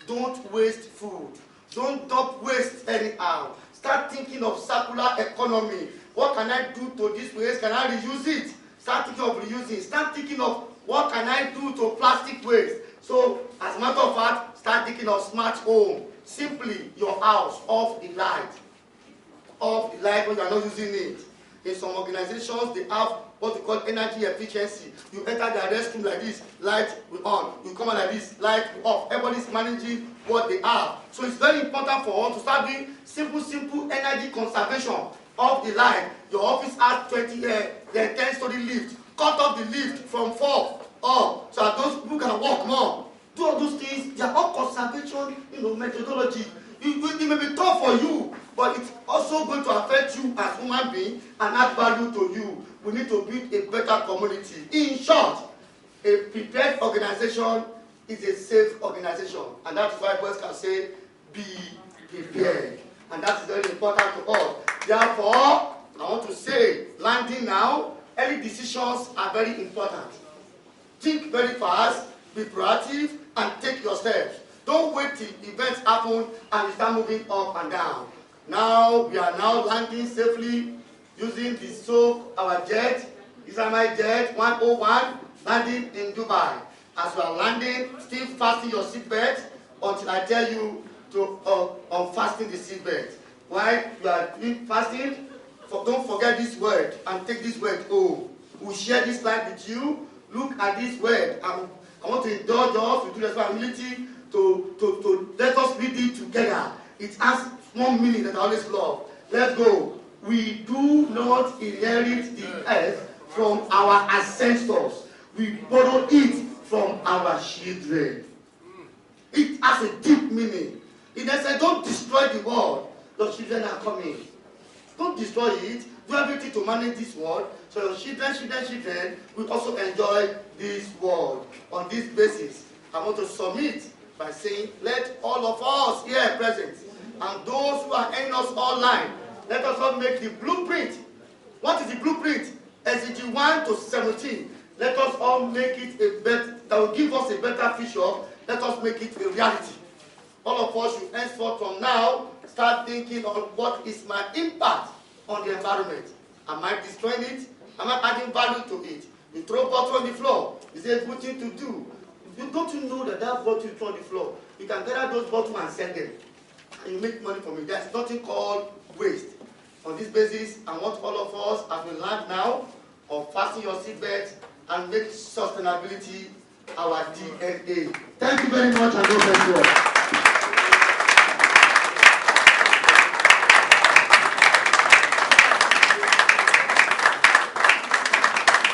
Don't waste food. Don't dump waste anyhow. Start thinking of circular economy. What can I do to this waste? Can I reuse it? Start thinking of reusing. Start thinking of what can I do to plastic waste. So, as a matter of fact, start thinking of smart home. Simply, your house, off the light. Off the light when you are not using it. In some organizations, they have what we call energy efficiency. You enter the restroom like this, light will on. You come out like this, light will off. Everybody's managing what they have. So it's very important for us to start doing simple energy conservation of the light. Your office has 10-story lift. Cut off the lift from 4 up so that those people can walk more. Do all those things. They are all conservation, methodology. It may be tough for you, but it's also going to affect you as a human being and add value to you. We need to build a better community. In short, a prepared organization is a safe organization. And that's why boys can say, be prepared. And that's very important to us. Therefore, I want to say, landing now, early decisions are very important. Think very fast, be proactive, and take your steps. Don't wait till events happen and you start moving up and down. Now, we are now landing safely using our jet, ECRMI jet 101, landing in Dubai. As you are landing, still fasten your seatbelt until I tell you to unfasten the seatbelt. While you are doing fasting, don't forget this word and take this word home. We'll share this slide with you. Look at this word. I want to indulge us with responsibility to let us read read it together. It has one meaning that I always love. Let's go. We do not inherit the earth from our ancestors. We borrow it from our children. It has a deep meaning. It says, don't destroy the world. Your children are coming. Don't destroy it. Do everything to manage this world, so your children will also enjoy this world. On this basis, I want to submit by saying, let all of us here present and those who are in us online, let us all make the blueprint. What is the blueprint? SDG 1 to 17. Let us all make it a better, that will give us a better future. Let us make it a reality. All of us should henceforth from now start thinking on what is my impact on the environment. Am I destroying it? Am I adding value to it? You throw bottle on the floor. Is it a good thing to do? Don't you know that bottle you throw on the floor, you can gather those bottles and sell them, and you make money from it. There's nothing called waste. On this basis, I want all of us, as we learn now, of fasten your seatbelt and make sustainability our DNA. Thank you very much, and God bless you all.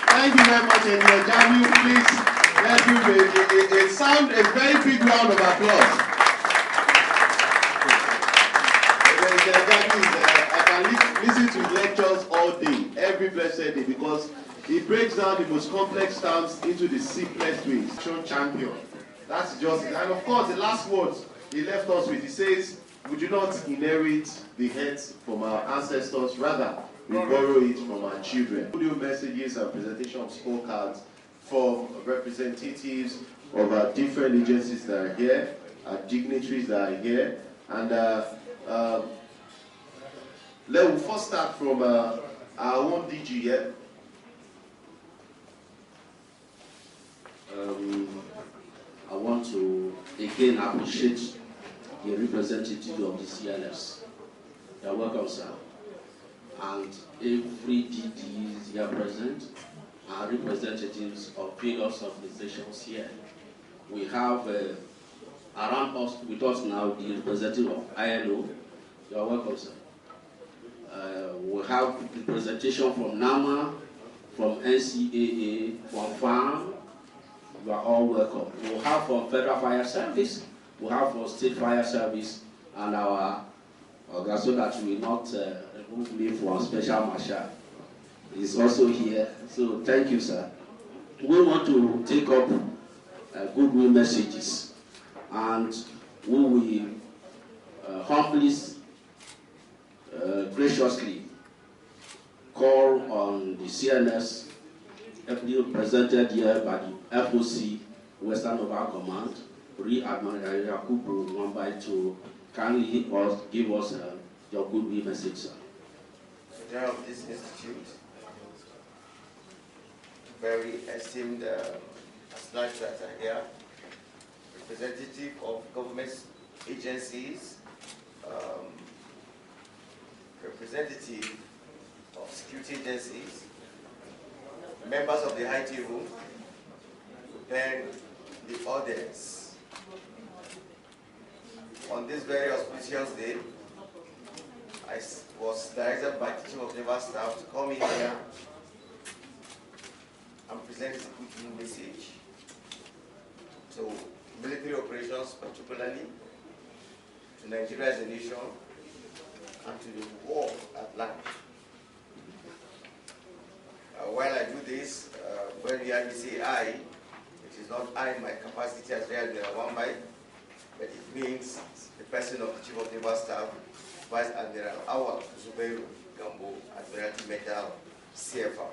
Thank you very much, Ikeja. Please, let's give a very big round of applause. I can listen to lectures all day, every blessed day, because he breaks down the most complex terms into the simplest ways. Champion. That's just it. And of course, the last words he left us with, he says, we do not inherit the heads from our ancestors, rather, we borrow it from our children. Audio messages and presentation of scorecards for representatives of our different agencies that are here, our dignitaries that are here, and let's first start from our own DG here. I want to again appreciate the representative of the CLS. You're welcome, sir. And every DD here present are representatives of various organizations here. We have around us, with us now, the representative of ILO. You are welcome, sir. We have representation from NAMA, from NCAA, from FARM. You are all welcome. We have from Federal Fire Service, we have from State Fire Service, and our so that we will not remove me from Special Marshal is also here. So thank you, sir. We want to take up goodwill messages, and we will humbly, graciously call on the CNS, represented here by the FOC, Western Nova Command, Rear Admiral Yakubu Mwambai, to kindly give us your goodwill message, sir. General of this institute, very esteemed astronauts that are here, representative of government agencies, representative of security agencies, members of the high table, then the audience. On this very auspicious day, I was directed by the Chief of Naval Staff to come in here and present a good message to military operations, particularly to Nigeria as a nation, and to the world at large. While I do this, when we have say I, it is not I in my capacity as Real Admiral Wambai, but it means the person of the Chief of Naval Staff, Vice Admiral Awal Zubeiru Gambo, Admiralty Medal, CFR.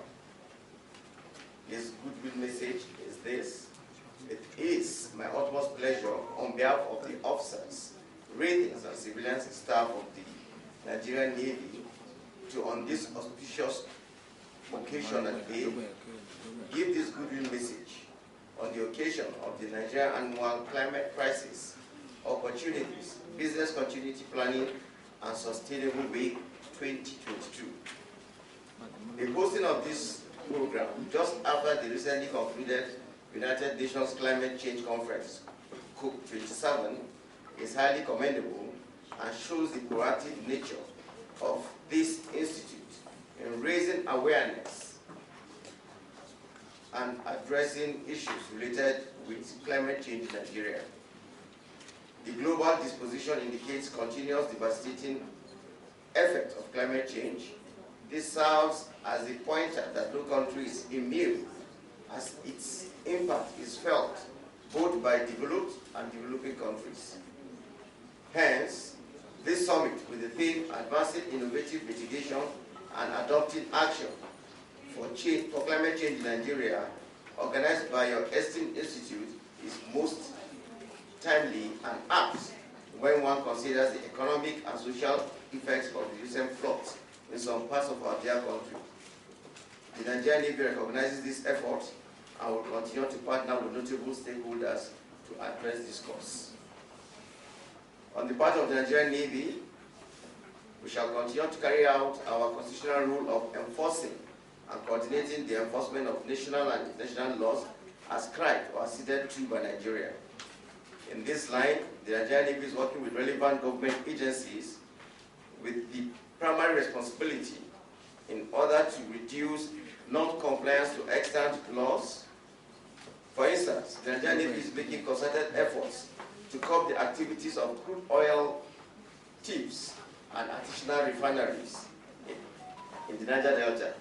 His goodwill message is this. It is my utmost pleasure on behalf of the officers, ratings, and civilian staff of the Nigerian Navy to, on this auspicious occasion and day, give this goodwill message on the occasion of the Nigerian Annual Climate Crisis, Opportunities, Business Continuity Planning, and Sustainable Week 2022. The hosting of this program just after the recently concluded United Nations Climate Change Conference, COP27, is highly commendable and shows the proactive nature of this institute in raising awareness and addressing issues related with climate change in Nigeria. The global disposition indicates continuous devastating effect of climate change. This serves as a pointer that no country is immune, as its impact is felt both by developed and developing countries. Hence, this summit with the theme Advancing Innovative Mitigation and Adopting Action for Climate Change in Nigeria, organized by your esteemed institute, is most timely and apt when one considers the economic and social effects of the recent floods in some parts of our dear country. The Nigerian Navy recognizes this effort and will continue to partner with notable stakeholders to address this cause. On the part of the Nigerian Navy, we shall continue to carry out our constitutional role of enforcing and coordinating the enforcement of national and international laws ascribed or acceded to by Nigeria. In this line, the Nigerian Navy is working with relevant government agencies with the primary responsibility in order to reduce non-compliance to extant laws. For instance, the Nigerian Navy is making concerted efforts to curb the activities of crude oil thieves and artisanal refineries in the Niger Delta.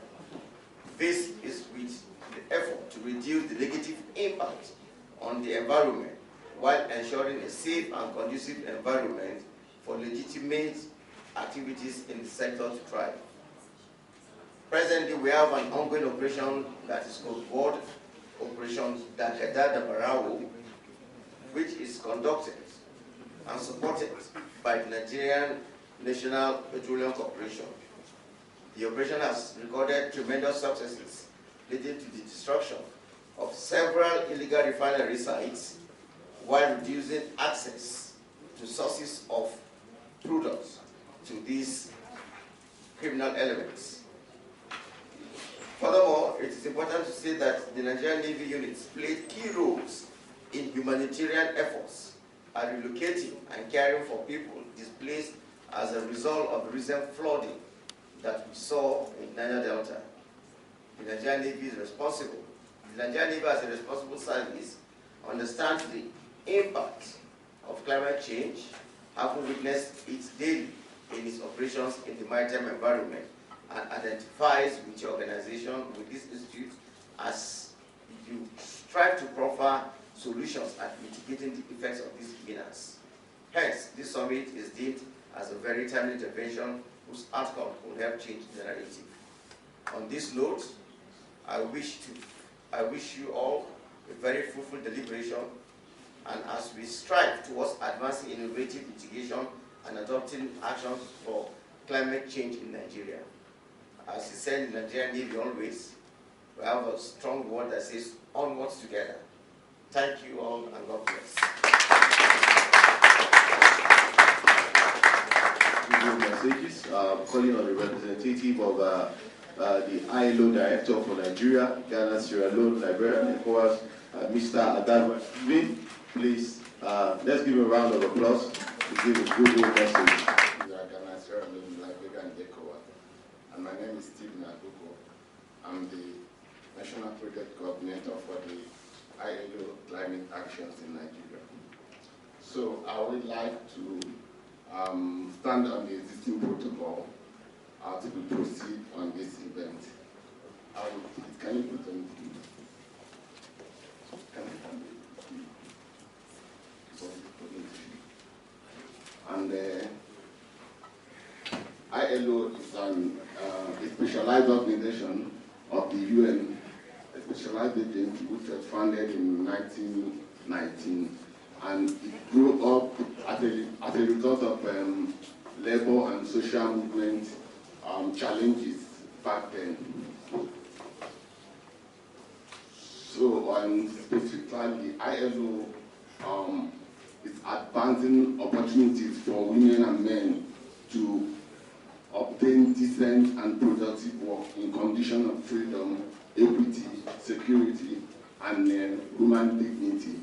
This is with the effort to reduce the negative impact on the environment while ensuring a safe and conducive environment for legitimate activities in the sector to thrive. Presently, we have an ongoing operation that is called Operation Ikeja, which is conducted and supported by the Nigerian National Petroleum Corporation. The operation has recorded tremendous successes, leading to the destruction of several illegal refinery sites while reducing access to sources of products to these criminal elements. Furthermore, it is important to say that the Nigerian Navy units played key roles in humanitarian efforts at relocating and caring for people displaced as a result of the recent flooding that we saw in Niger Delta. The Nigerian Navy is responsible. The Nigerian Navy, as a responsible service, understands the impact of climate change, having witnessed it daily in its operations in the maritime environment, and identifies with your organization, with this institute, as you strive to proffer solutions at mitigating the effects of these menace. Hence, this summit is deemed as a very timely intervention whose outcome will help change the narrative. On this note, I wish you all a very fruitful deliberation, and as we strive towards advancing innovative mitigation and adopting actions for climate change in Nigeria. As he said in the Nigerian Navy always, we have a strong word that says onwards together. Thank you all, and God bless. Messages, calling on the representative of the ILO Director for Nigeria, Ghana, Sierra Leone, Liberia, and ECOWAS, Mr. Adama. Please, let's give a round of applause to give a good message. Ghana, Sierra Leone, Liberia, and ECOWAS. And my name is Stephen Aguko. I'm the National Project Coordinator for the ILO Climate Actions in Nigeria. So I would like to stand on the existing protocol to proceed on this event. Can you put on? And ILO is a specialized organization of the UN, a specialized agency which was founded in 1919, and it grew up as a result of labor and social movement challenges back then. So, specifically, the ILO is advancing opportunities for women and men to obtain decent and productive work in conditions of freedom, equity, security, and human dignity.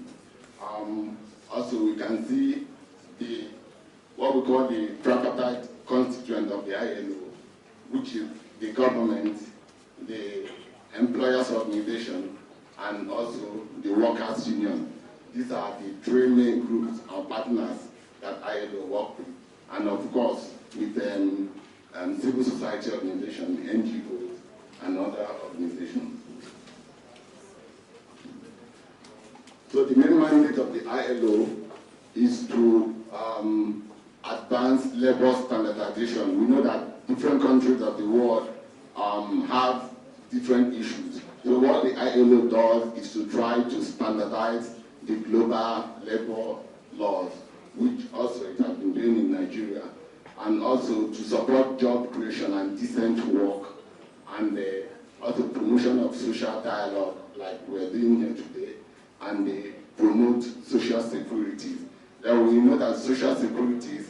Also, we can see the we call the tripartite constituent of the ILO, which is the government, the employers' organization, and also the workers' union. These are the three main groups or partners that ILO work with, and of course with civil society organizations, NGOs, and other organizations. So the main mandate of the ILO is to advance labor standardization. We know that different countries of the world have different issues. So what the ILO does is to try to standardize the global labor laws, which also it has been doing in Nigeria, and also to support job creation and decent work, and also promotion of social dialogue like we're doing here today, and promote social security. Then we know that social security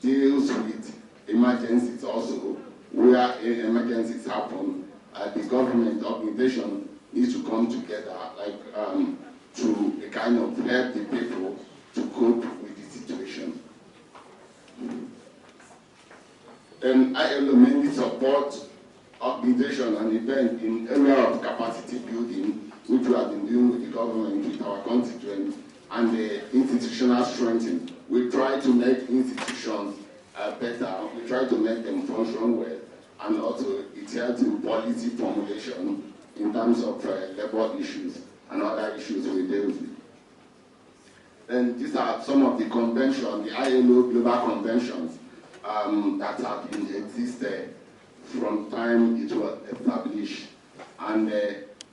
deals with emergencies also, where emergencies happen, the government organization needs to come together to kind of help the people to cope with the situation. And ILO mainly supports organization and event in area of capacity building, which we have been doing with the government, with our constituents, and the institutional strengthening. We try to make institutions better. We try to make them function well, and also it helps in policy formulation in terms of labor issues and other issues we deal with. And these are some of the conventions, the ILO global conventions that have been existed from time it was established. And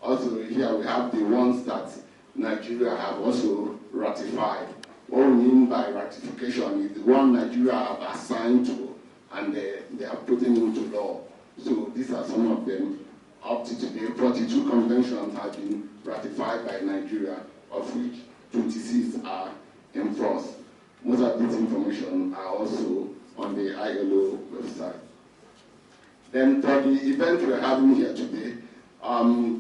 also here we have the ones that Nigeria have also ratified. What we mean by ratification is the one Nigeria have assigned to, and they are putting into law. So these are some of them. Up to today, 42 conventions have been ratified by Nigeria, of which 26 are in force. Most of this information are also on the ILO website. Then for the event we're having here today,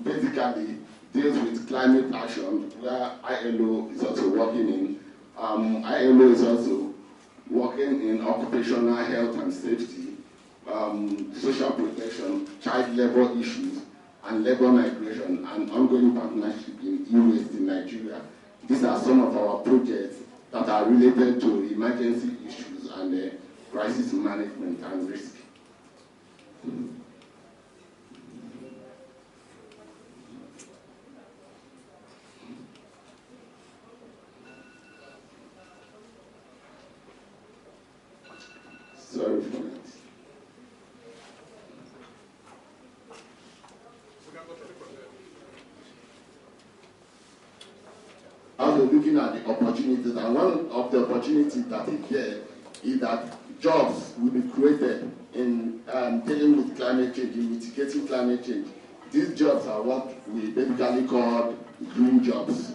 basically deals with climate action, where ILO is also working in. ILO is also working in occupational health and safety, social protection, child labor issues, and labor migration, and ongoing partnership in e-waste in Nigeria. These are some of our projects that are related to emergency issues and crisis management and risk. Sorry for that. Also looking at the opportunities, and one of the opportunities that is there is that jobs will be created in dealing with climate change, in mitigating climate change. These jobs are what we basically call green jobs.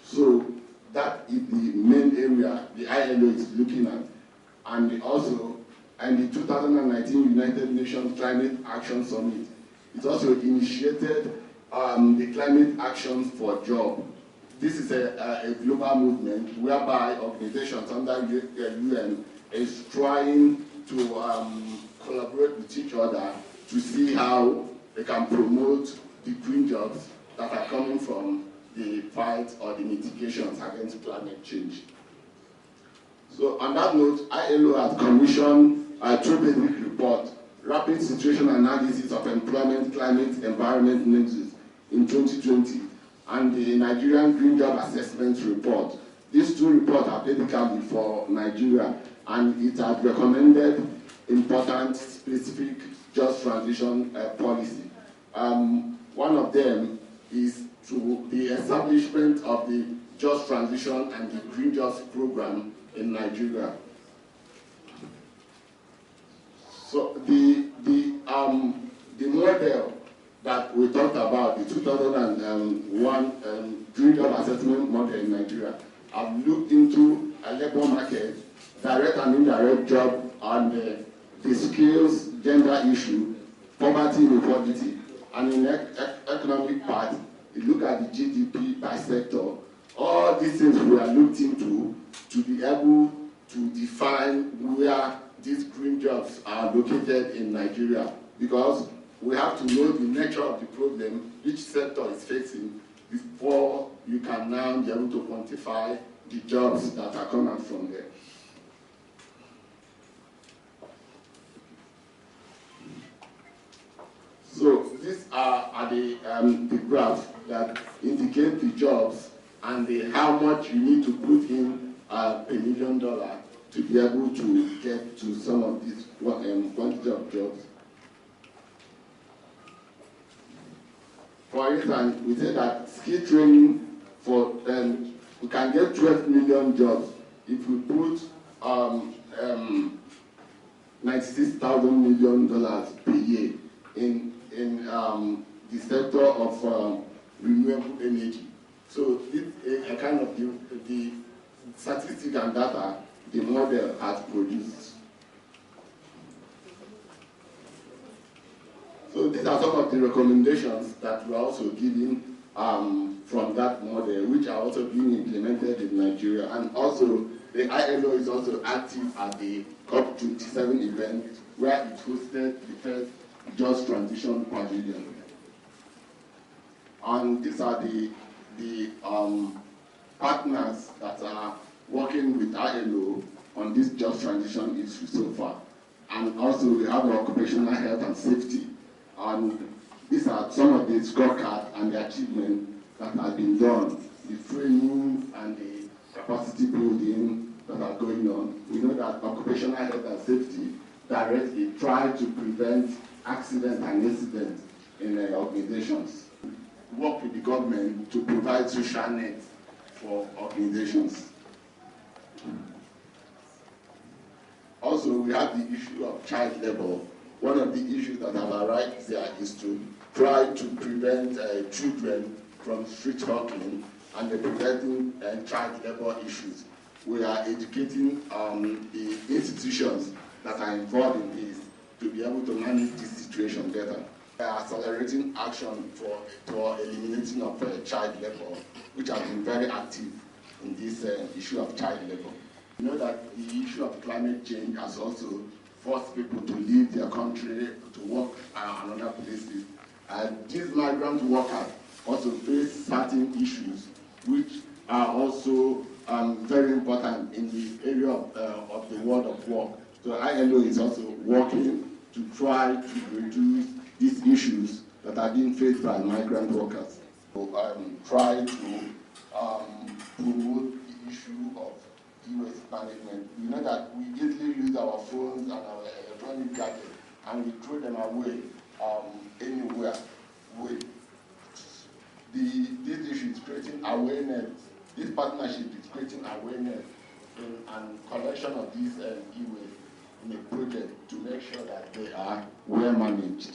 So that is the main area the ILO is looking at. And also, in the 2019 United Nations Climate Action Summit, it also initiated the Climate Actions for Jobs. This is a global movement whereby organizations under UN is trying to collaborate with each other to see how they can promote the green jobs that are coming from the fight or the mitigations against climate change. So on that note, ILO has commissioned a two basic report, Rapid Situation Analysis of Employment, Climate, Environment Nexus in 2020, and the Nigerian Green Job Assessment Report. These two reports are basically for Nigeria, and it has recommended important, specific just transition policy. One of them is to the establishment of the just transition and the green jobs program in Nigeria. So the model that we talked about, the 2001 green job assessment model in Nigeria, have looked into a labor market, direct and indirect job, and the skills, gender issue, poverty inequality, and in economic part, you look at the GDP by sector. All these things we are looked into to be able to define where these green jobs are located in Nigeria, because we have to know the nature of the problem each sector is facing before you can now be able to quantify the jobs that are coming from there. So these are the graphs that indicate the jobs and how much you need to put in per $1 million to be able to get to some of these quantity of jobs. For instance, we say that skill training for we can get 12 million jobs if we put $96,000 million per year in the sector of renewable energy. So it's a kind of the statistics and data the model has produced. So these are some of the recommendations that we're also giving from that model, which are also being implemented in Nigeria. And also, the ILO is also active at the COP27 event, where it hosted the first Just Transition Pavilion. And these are the partners that are working with ILO on this Just Transition issue so far. And also, we have occupational health and safety. And these are some of the scorecards and the achievements that have been done, the training and the capacity building that are going on. We know that occupational health and safety directly try to prevent accidents and incidents in organizations. Work with the government to provide social nets for organizations. Also, we have the issue of child labor. One of the issues that have arisen there is to try to prevent children from street hawking and preventing child labor issues. We are educating the institutions that are involved in this to be able to manage this situation better. We are accelerating action for eliminating of child labor, which has been very active in this issue of child labor. You know that the issue of climate change has also forced people to leave their country to work in other places. And these migrant workers also face certain issues which are also very important in the area of the world of work. So ILO is also working to try to reduce these issues that are being faced by migrant workers. So try to promote the issue of e-waste management. We know that we easily use our phones and our electronic gadgets and we throw them away anywhere. This issue is creating awareness. This partnership is creating awareness and collection of these e-waste in a project to make sure that they are well managed.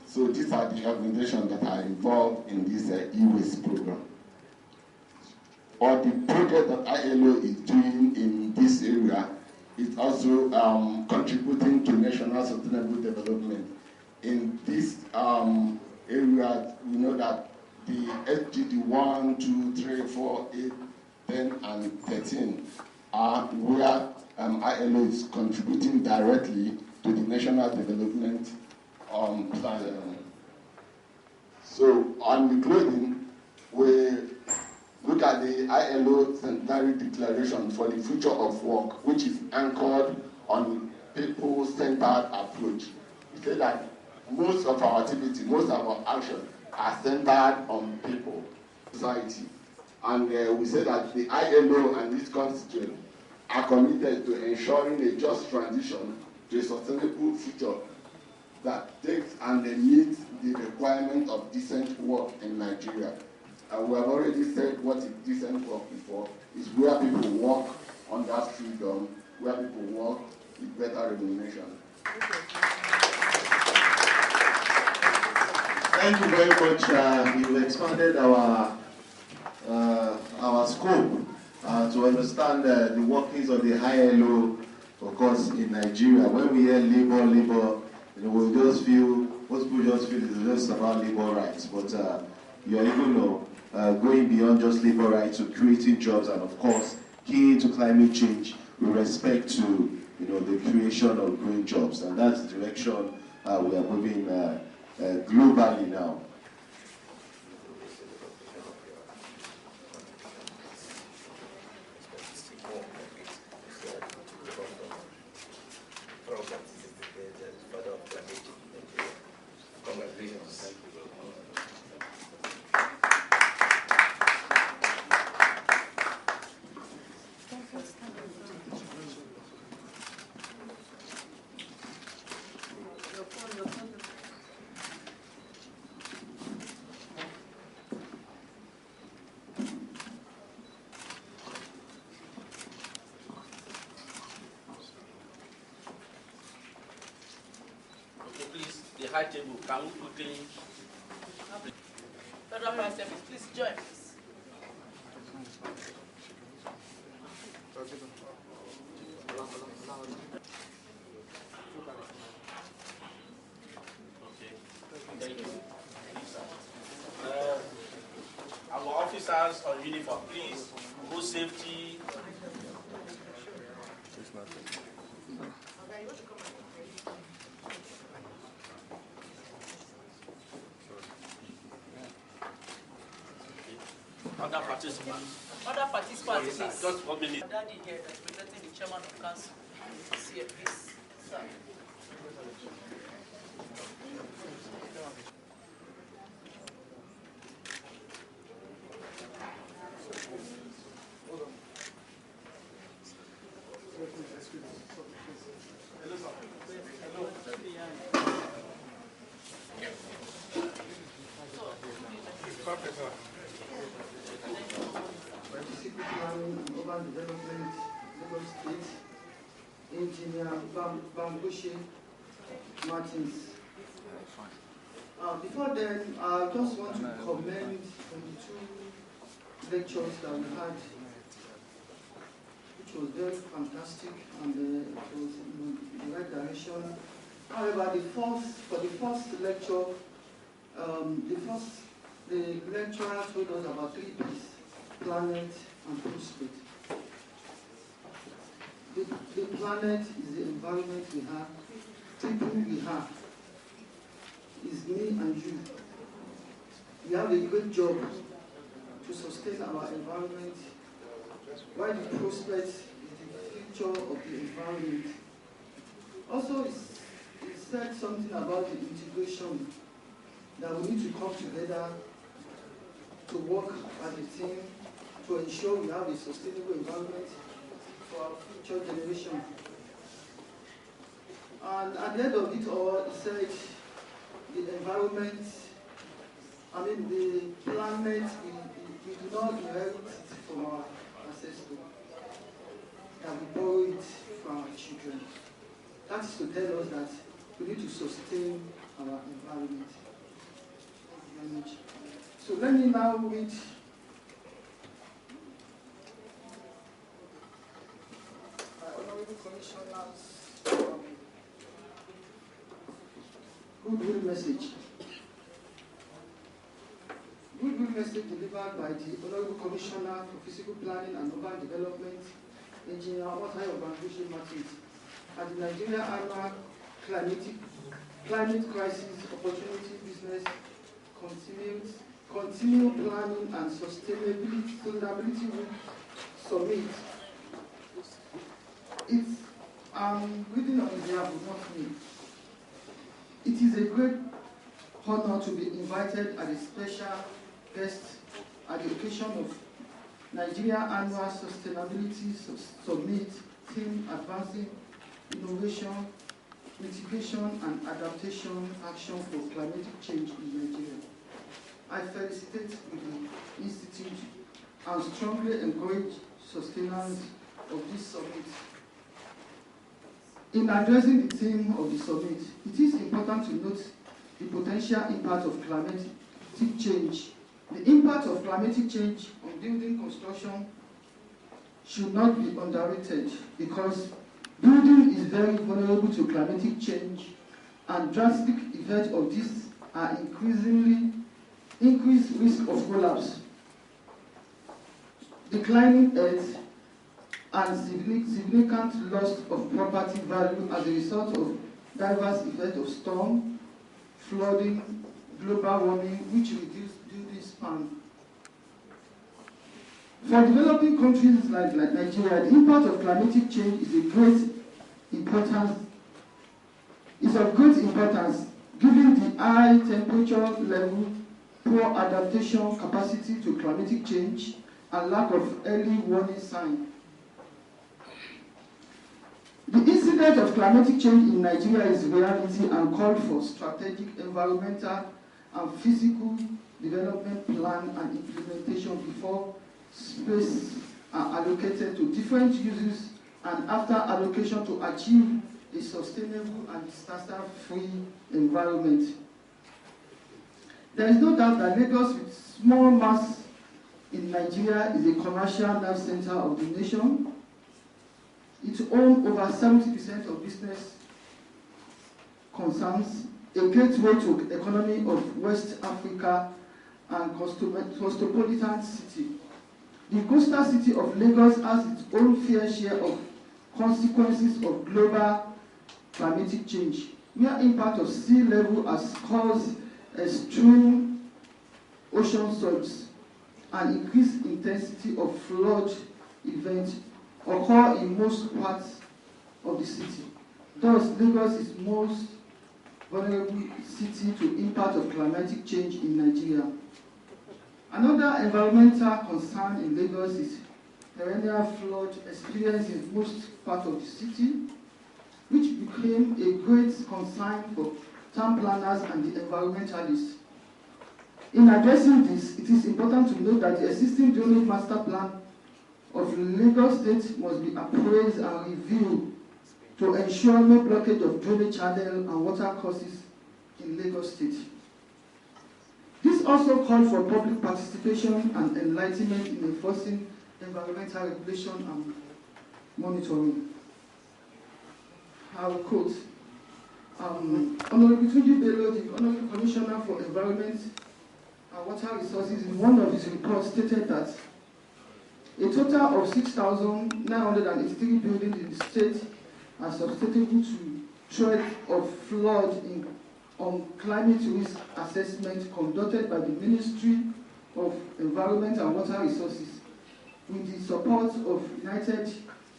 So these are the organizations that are involved in this e-waste program. Or the project that ILO is doing in this area is also contributing to national sustainable development. In this area, we know that the SDG 1, 2, 3, 4, 8, 10, and 13 are where ILO is contributing directly to the national development plan. So on the clothing, we look at the ILO Centenary Declaration for the Future of Work, which is anchored on people-centered approach. We say that most of our activity, most of our action are centered on people, society. And we say that the ILO and its constituents are committed to ensuring a just transition to a sustainable future that takes and meets the requirement of decent work in Nigeria. And we have already said what is decent work before. It's where people work under freedom, where people work with better remuneration. Thank you very much. You've expanded our scope to understand the workings of the ILO, of course, in Nigeria. When we hear labor, we just feel, most people just feel it's just about labor rights. But you're even going beyond just labor rights to creating jobs and, of course, key into to climate change with respect to the creation of green jobs, and that's the direction we are moving globally now. The high table, can we quickly? Federal Prime Service, please join, please. Okay, thank you. Our officers on uniform, please, road safety. Other participants. Other participants, please. Just 1 minute. Daddy here, representing the chairman of council. Is here, please. Sir. Urban Development, Lagos State, Engineer Bambushe Martins. Before then, I just want to commend on the 2 lectures that we had, which was very fantastic, and it was in the right direction. However, for the first lecture, the lecturer told us about 3 P's: planet and prospect. The planet is the environment we have, people we have, is me and you. We have a great job to sustain our environment, while the prospect is the future of the environment. Also, it said something about the integration, that we need to come together to work as a team to ensure we have a sustainable environment for our future generation. And at the end of it all, it said the environment, the planet, we do not inherit it from our ancestors, that we borrow it from our children. That is to tell us that we need to sustain our environment. Thank you very much. So let me now read Honorable Commissioner's goodwill message. Goodwill message delivered by the Honorable Commissioner for Physical Planning and Urban Development, Engineer Bambushe Martins, at the Nigerian Annual Climate Crisis Opportunity Business Continue Planning and Sustainability Week Summit. I'm reading on behalf of not me. It is a great honor to be invited as a special guest at the occasion of Nigeria Annual Sustainability Summit, theme Advancing Innovation, Mitigation and Adaptation Action for Climatic Change in Nigeria. I felicitate the Institute and strongly encourage sustenance of this summit. In addressing the theme of the summit, it is important to note the potential impact of climatic change. The impact of climatic change on building construction should not be underrated, because building is very vulnerable to climatic change, and drastic effects of this are increased risk of collapse, declining earth, and significant loss of property value as a result of diverse effects of storm, flooding, global warming, which reduce building span. For developing countries like Nigeria, the impact of climatic change is of great importance, given the high temperature level, poor adaptation capacity to climatic change, and lack of early warning signs. The incidence of climatic change in Nigeria is reality and called for strategic environmental and physical development plan and implementation before space are allocated to different uses and after allocation to achieve a sustainable and disaster-free environment. There is no doubt that Lagos, with small mass in Nigeria, is a commercial nerve center of the nation. It owns over 70% of business concerns, a gateway to the economy of West Africa and cosmopolitan city. The coastal city of Lagos has its own fair share of consequences of global climatic change, where impact of sea level has caused extreme ocean surges and increased intensity of flood events occur in most parts of the city. Thus, Lagos is most vulnerable city to impact of climatic change in Nigeria. Another environmental concern in Lagos is perennial flood experience in most parts of the city, which became a great concern for town planners and the environmentalists. In addressing this, it is important to note that the existing drainage master plan of Lagos State must be appraised and reviewed to ensure no blockage of drainage channel and water courses in Lagos State. This also called for public participation and enlightenment in enforcing environmental regulation and monitoring. I will quote, Honorable Tunji Bello, the Honorable Commissioner for Environment and Water Resources, in one of his reports stated that a total of 6,983 buildings in the state are susceptible to threat of flood on climate risk assessment conducted by the Ministry of Environment and Water Resources with the support of United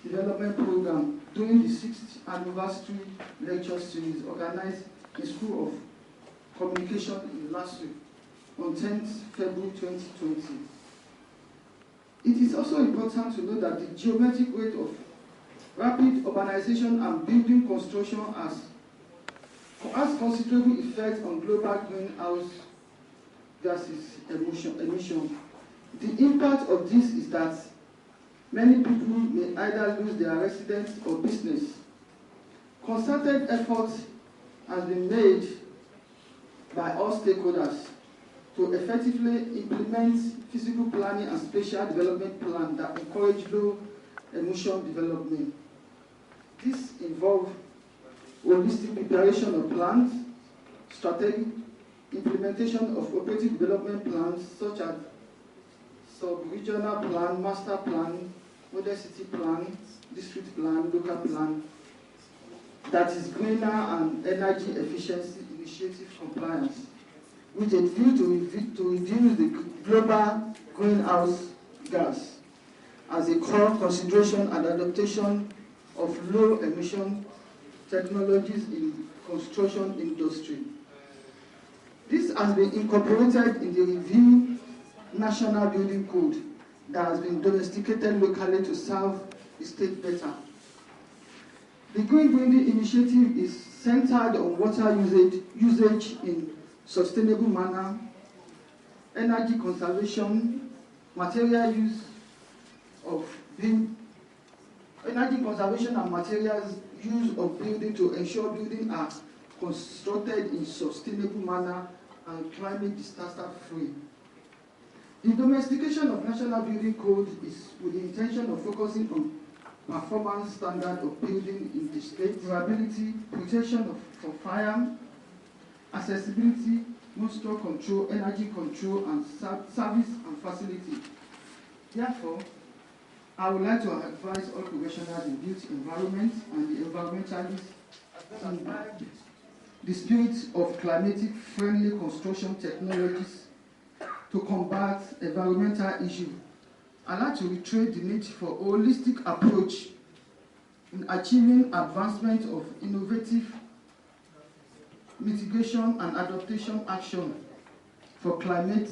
Development Program during the 6th anniversary lecture series organized in School of Communication in Alausa on 10th February 2020. It is also important to note that the geometric rate of rapid urbanization and building construction has considerable effect on global greenhouse gases emission. The impact of this is that many people may either lose their residence or business. Concerted effort has been made by all stakeholders to effectively implement physical planning and spatial development plan that encourage low emission development. This involves holistic preparation of plans, strategic implementation of operative development plans such as sub-regional plan, master plan, model city plan, district plan, local plan, that is greener and energy efficiency initiative compliance, with a view to reduce the global greenhouse gas as a core consideration and adaptation of low emission technologies in construction industry. This has been incorporated in the review National Building Code that has been domesticated locally to serve the state better. The Green Building Initiative is centered on water usage in sustainable manner, energy conservation, material use of energy conservation and materials use of building to ensure buildings are constructed in sustainable manner and climate disaster free. The domestication of National Building Code is with the intention of focusing on performance standard of building in the state, durability, protection from fire, accessibility, moisture control, energy control, and service and facility. Therefore, I would like to advise all professionals in built environment and the environmentalists in the spirit of climatic-friendly construction technologies to combat environmental issues. I'd like to reiterate the need for a holistic approach in achieving advancement of innovative mitigation and adaptation action for climate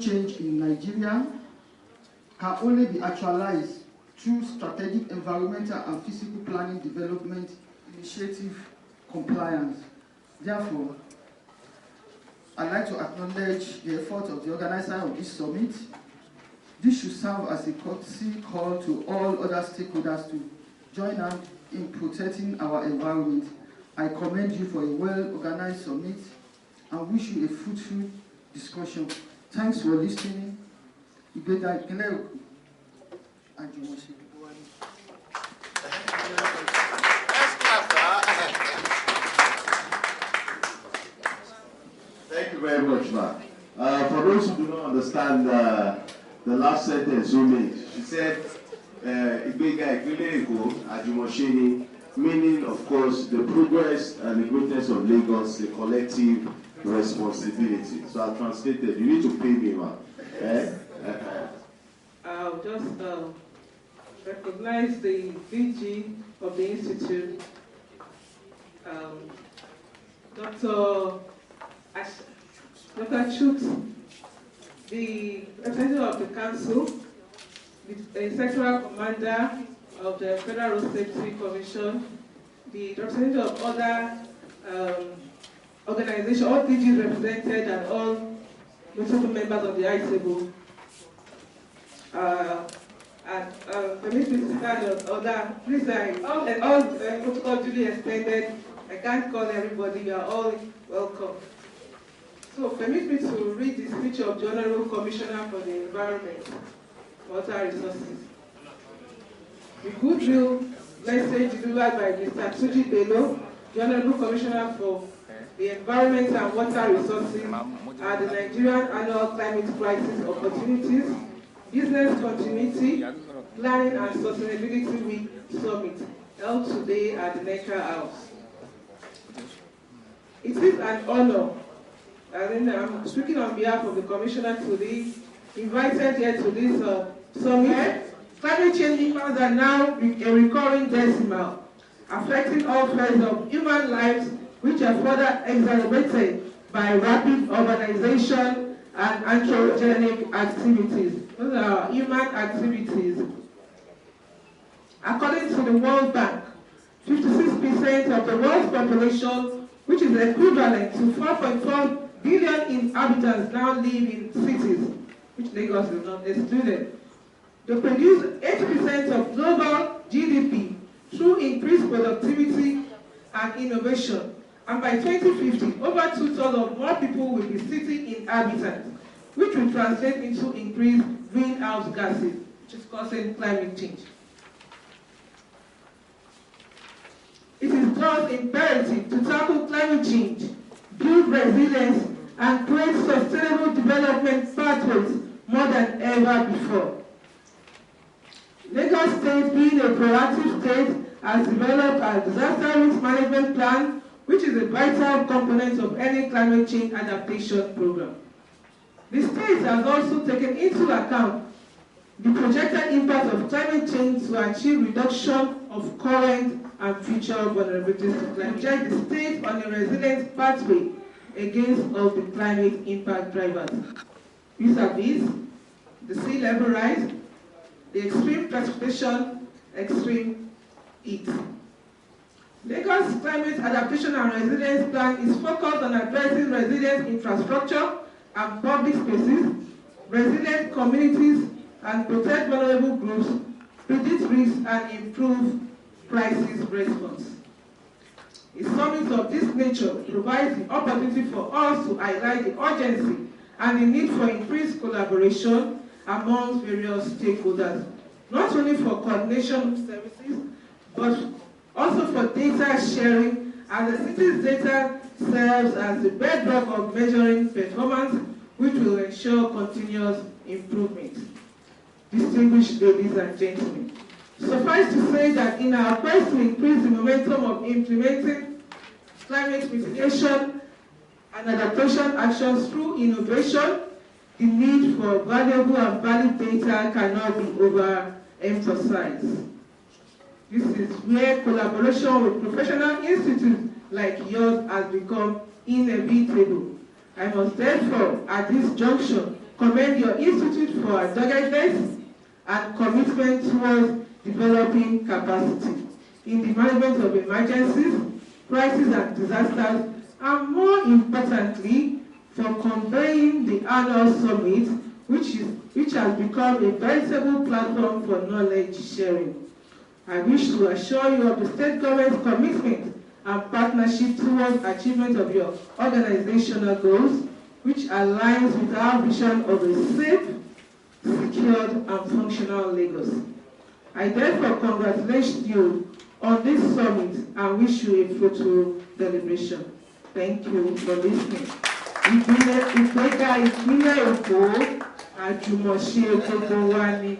change in Nigeria can only be actualized through strategic environmental and physical planning development initiative compliance. Therefore, I'd like to acknowledge the effort of the organizer of this summit. This should serve as a courtesy call to all other stakeholders to join us in protecting our environment. I commend you for a well-organized summit and wish you a fruitful discussion. Thanks for listening. Thank you very much, Ma. For those who do not understand the last sentence you made, she said, meaning, of course, the progress and the greatness of Lagos, the collective responsibility. So I translated, you need to pay me, Ma. I'll just recognize the DG of the Institute, Dr. Chooks, the representative of the Council, the Sectoral Commander of the Federal Road Safety Commission, the representative of other organizations, all DGs represented, and all notable members of the ICEBO. And permit me to start on other, please, all protocol duly extended. I can't call everybody, you are all welcome. So permit me to read the speech of the Honorable Commissioner for the Environment, Water Resources. The goodwill message delivered by Mr. Tuji Bello, the Honorable Commissioner for the Environment and Water Resources, at the Nigerian Annual Climate Crisis Opportunities, Business Continuity, Planning and Sustainability Week Summit, held today at the NECA House. It is an honor, and I'm speaking on behalf of the Commissioner to be invited here to this summit. Climate change impacts are now a recurring decimal, affecting all phases of human lives, which are further exacerbated by rapid urbanization and anthropogenic activities. Those are human activities. According to the World Bank, 56% of the world's population, which is equivalent to 4.4 billion inhabitants, now live in cities, which Lagos is not excluded. They produce 80% of global GDP through increased productivity and innovation. And by 2050, over 2/3 of more people will be city inhabitants, which will translate into increased greenhouse gases, which is causing climate change. It is thus imperative to tackle climate change, build resilience, and create sustainable development pathways more than ever before. Lagos State, being a proactive state, has developed a disaster risk management plan, which is a vital component of any climate change adaptation program. The state has also taken into account the projected impact of climate change to achieve reduction of current and future vulnerabilities to climate change. The state on a resilient pathway against all the climate impact drivers. Vis-a-vis the sea level rise, the extreme precipitation, extreme heat. Lagos Climate Adaptation and Resilience Plan is focused on addressing resilient infrastructure and public spaces, resilient communities, and protect vulnerable groups, predict risks, and improve crisis response. A summit of this nature provides the opportunity for us to highlight the urgency and the need for increased collaboration amongst various stakeholders, not only for coordination of services, but also for data sharing, as the city's data serves as the bedrock of measuring performance, which will ensure continuous improvement. distinguished ladies and gentlemen. Suffice to say that in our quest to increase the momentum of implementing climate mitigation and adaptation actions through innovation, the need for valuable and valid data cannot be overemphasized. This is where collaboration with professional institutes like yours has become inevitable. I must therefore, at this juncture, commend your institute for our doggedness and commitment towards developing capacity in the management of emergencies, crises and disasters, and more importantly, for convening the annual summit, which has become a veritable platform for knowledge sharing. I wish to assure you of the state government's commitment and partnership towards achievement of your organizational goals, which aligns with our vision of a safe, secured, and functional Lagos. I therefore congratulate you on this summit and wish you a fruitful deliberation. Thank you for listening. Ikeja ìpínlẹ̀ Èkó àjùmọ̀ṣe gbogbo wa ni.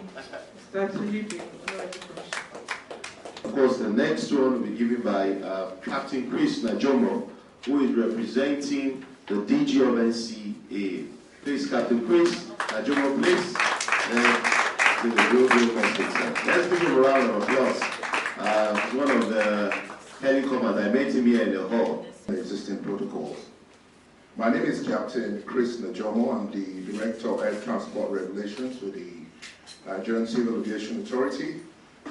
Of course, the next one will be given by Captain Chris Najomo, who is representing the DG of NCA. Please, Captain Chris Najomo, please. Let's give him a round of applause. One of the helicopters, I met him here in the hall. Existing protocols. My name is Captain Chris Najomo. I'm the Director of Air Transport Regulations with the Nigerian Civil Aviation Authority.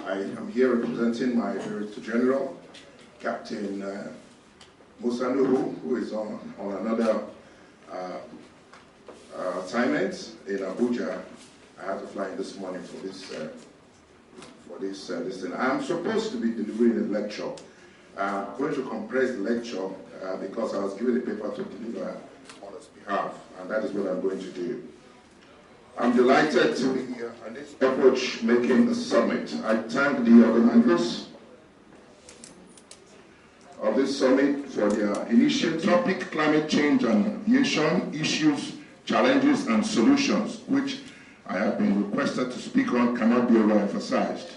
I am here representing my Director General, Captain Musa Nuhu, who is on another assignment in Abuja. I had to fly in this morning for this thing. I'm supposed to be delivering a lecture. I'm going to compress the lecture because I was given a paper to deliver on his behalf, and that is what I'm going to do. I'm delighted to be here on this approach making the summit. I thank the organizers of this summit for their initial topic, climate change and aviation issues, challenges and solutions, which I have been requested to speak on, cannot be overemphasized.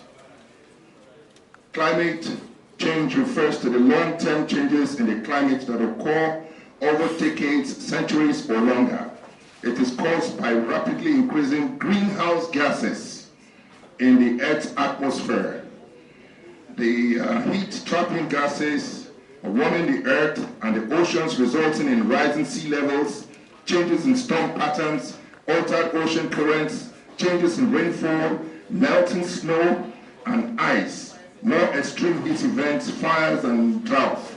Climate change refers to the long-term changes in the climate that occur over decades, centuries, or longer. It is caused by rapidly increasing greenhouse gases in the Earth's atmosphere. The heat-trapping gases are warming the Earth and the oceans, resulting in rising sea levels, changes in storm patterns, altered ocean currents, changes in rainfall, melting snow and ice, more extreme heat events, fires and droughts.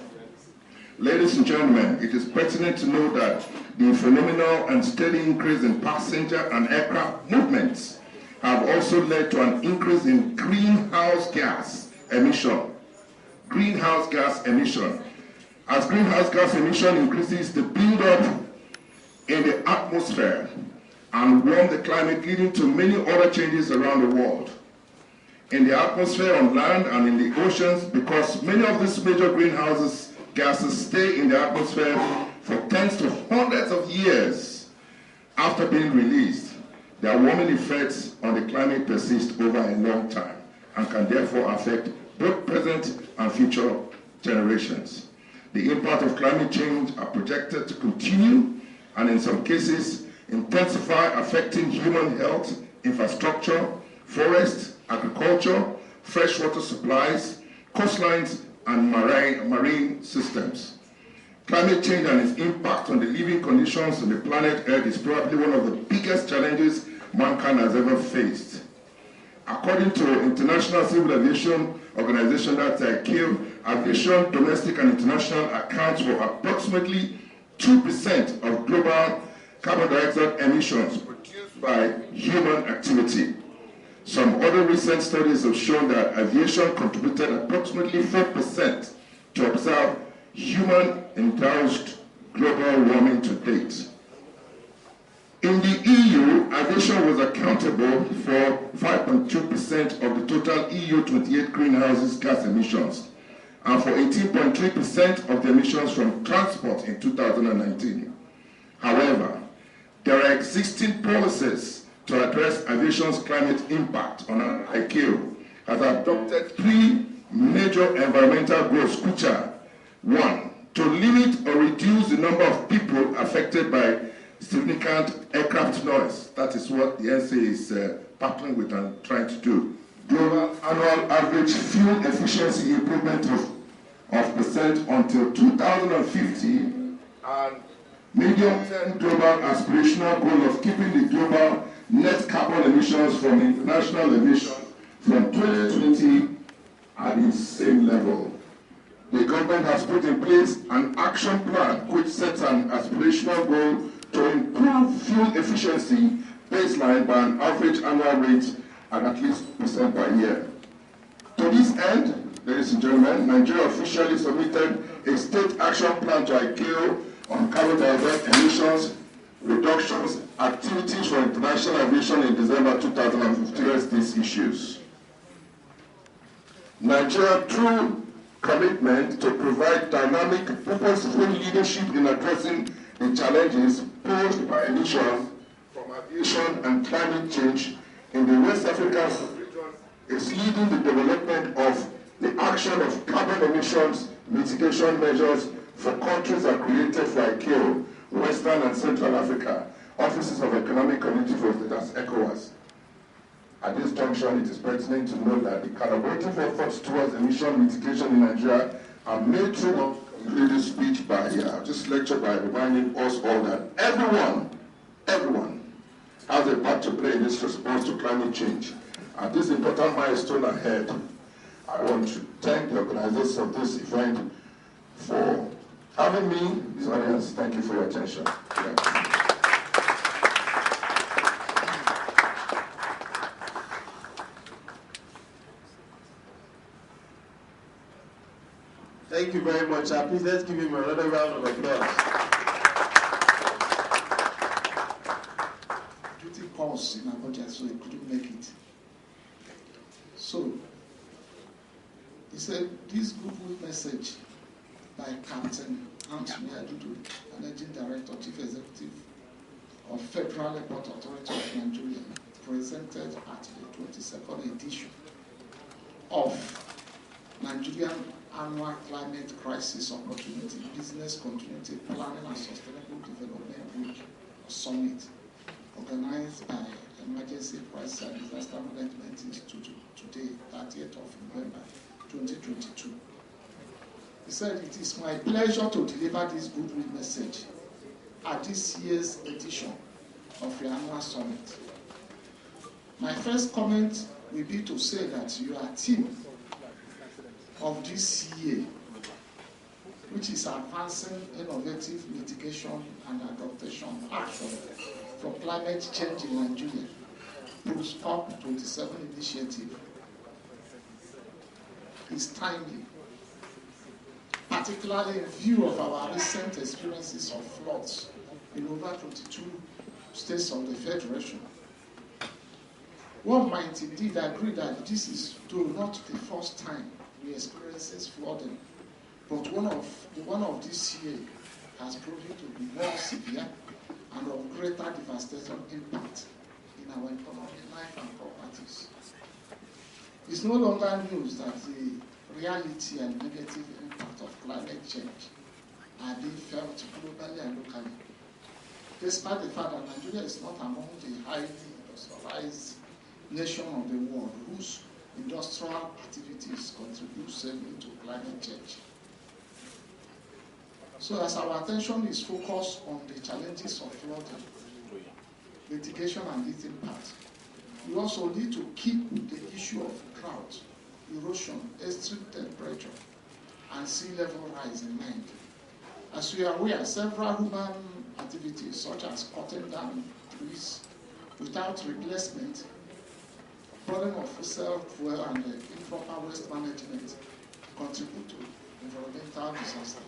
Ladies and gentlemen, it is pertinent to know that the phenomenal and steady increase in passenger and aircraft movements have also led to an increase in greenhouse gas emission. Greenhouse gas emission. As greenhouse gas emission increases, the build-up in the atmosphere and warm the climate, leading to many other changes around the world. In the atmosphere, on land, and in the oceans, because many of these major greenhouse gases stay in the atmosphere for tens to hundreds of years after being released. Their warming effects on the climate persist over a long time and can therefore affect both present and future generations. The impact of climate change are projected to continue and in some cases intensify, affecting human health, infrastructure, forests, agriculture, freshwater supplies, coastlines, and marine systems. Climate change and its impact on the living conditions on the planet Earth is probably one of the biggest challenges mankind has ever faced. According to International Civil Aviation Organization, that's ICAO, aviation, domestic and international, accounts for approximately 2% of global carbon dioxide emissions produced by human activity. Some other recent studies have shown that aviation contributed approximately 4% to observe human-induced global warming to date. In the EU, aviation was accountable for 5.2% of the total EU 28 greenhouse gas emissions, and for 18.3% of the emissions from transport in 2019. However, there are existing policies to address aviation's climate impact on ICAO has adopted 3 major environmental goals, which are: 1, to limit or reduce the number of people affected by significant aircraft noise. That is what the NCA is partnering with and trying to do. Global annual average fuel efficiency improvement of percent until 2050, and medium-term global aspirational goal of keeping the global net carbon emissions from international aviation from 2020 at the same level. The government has put in place an action plan which sets an aspirational goal to improve fuel efficiency baseline by an average annual rate at least 2% per year. To this end, ladies and gentlemen, Nigeria officially submitted a state action plan to ICAO on carbon dioxide emissions reductions activities for international aviation in December 2015 to address these issues. Nigeria's true commitment to provide dynamic, purposeful leadership in addressing the challenges posed by emissions from aviation and climate change in the West African region is leading the development of the action of carbon emissions mitigation measures for countries accredited for ICAO, Western and Central Africa, Offices of Economic Community for States, ECOWAS. At this junction, it is pertinent to note that the collaborative efforts towards emission mitigation in Nigeria are made through this speech by this lecture by reminding us all that everyone has a part to play in this response to climate change. At this important milestone ahead, I want to thank the organizers of this event for having me in this audience. Thank you for your attention. Thank you very much. Please let's give him another round of applause. Duty calls in Ikeja, so he couldn't make it. So, he said, this goodwill message by Captain Hans Miadudu, Managing Director, Chief Executive of Federal Airport Authority of Nigeria, presented at the 22nd edition of Nigerian Annual Climate Crisis Opportunity, Business Continuity Planning and Sustainable Development Week Summit, organized by Emergency Crisis and Disaster Management Institute today, 30th of November, 2022. He said, it is my pleasure to deliver this goodwill message at this year's edition of the annual summit. My first comment will be to say that your team of this year, which is advancing innovative mitigation and adaptation action for climate change in Nigeria, through COP27 initiative, is timely, particularly in view of our recent experiences of floods in over 22 states of the Federation. One might indeed agree that this is though not the first time we experience flooding, but one of this year has proven to be more severe and of greater devastation impact in our economic life and properties. It's no longer news that the reality and negative impact of climate change are being felt globally and locally, despite the fact that Nigeria is not among the highly industrialized nations of the world whose industrial activities contribute severely to climate change. So as our attention is focused on the challenges of flooding, mitigation and its impact, we also need to keep the issue of drought, erosion, extreme temperature, and sea level rise in mind. As we are aware, several human activities such as cutting down trees without replacement, burning of fossil fuel, and improper waste management contribute to environmental disaster.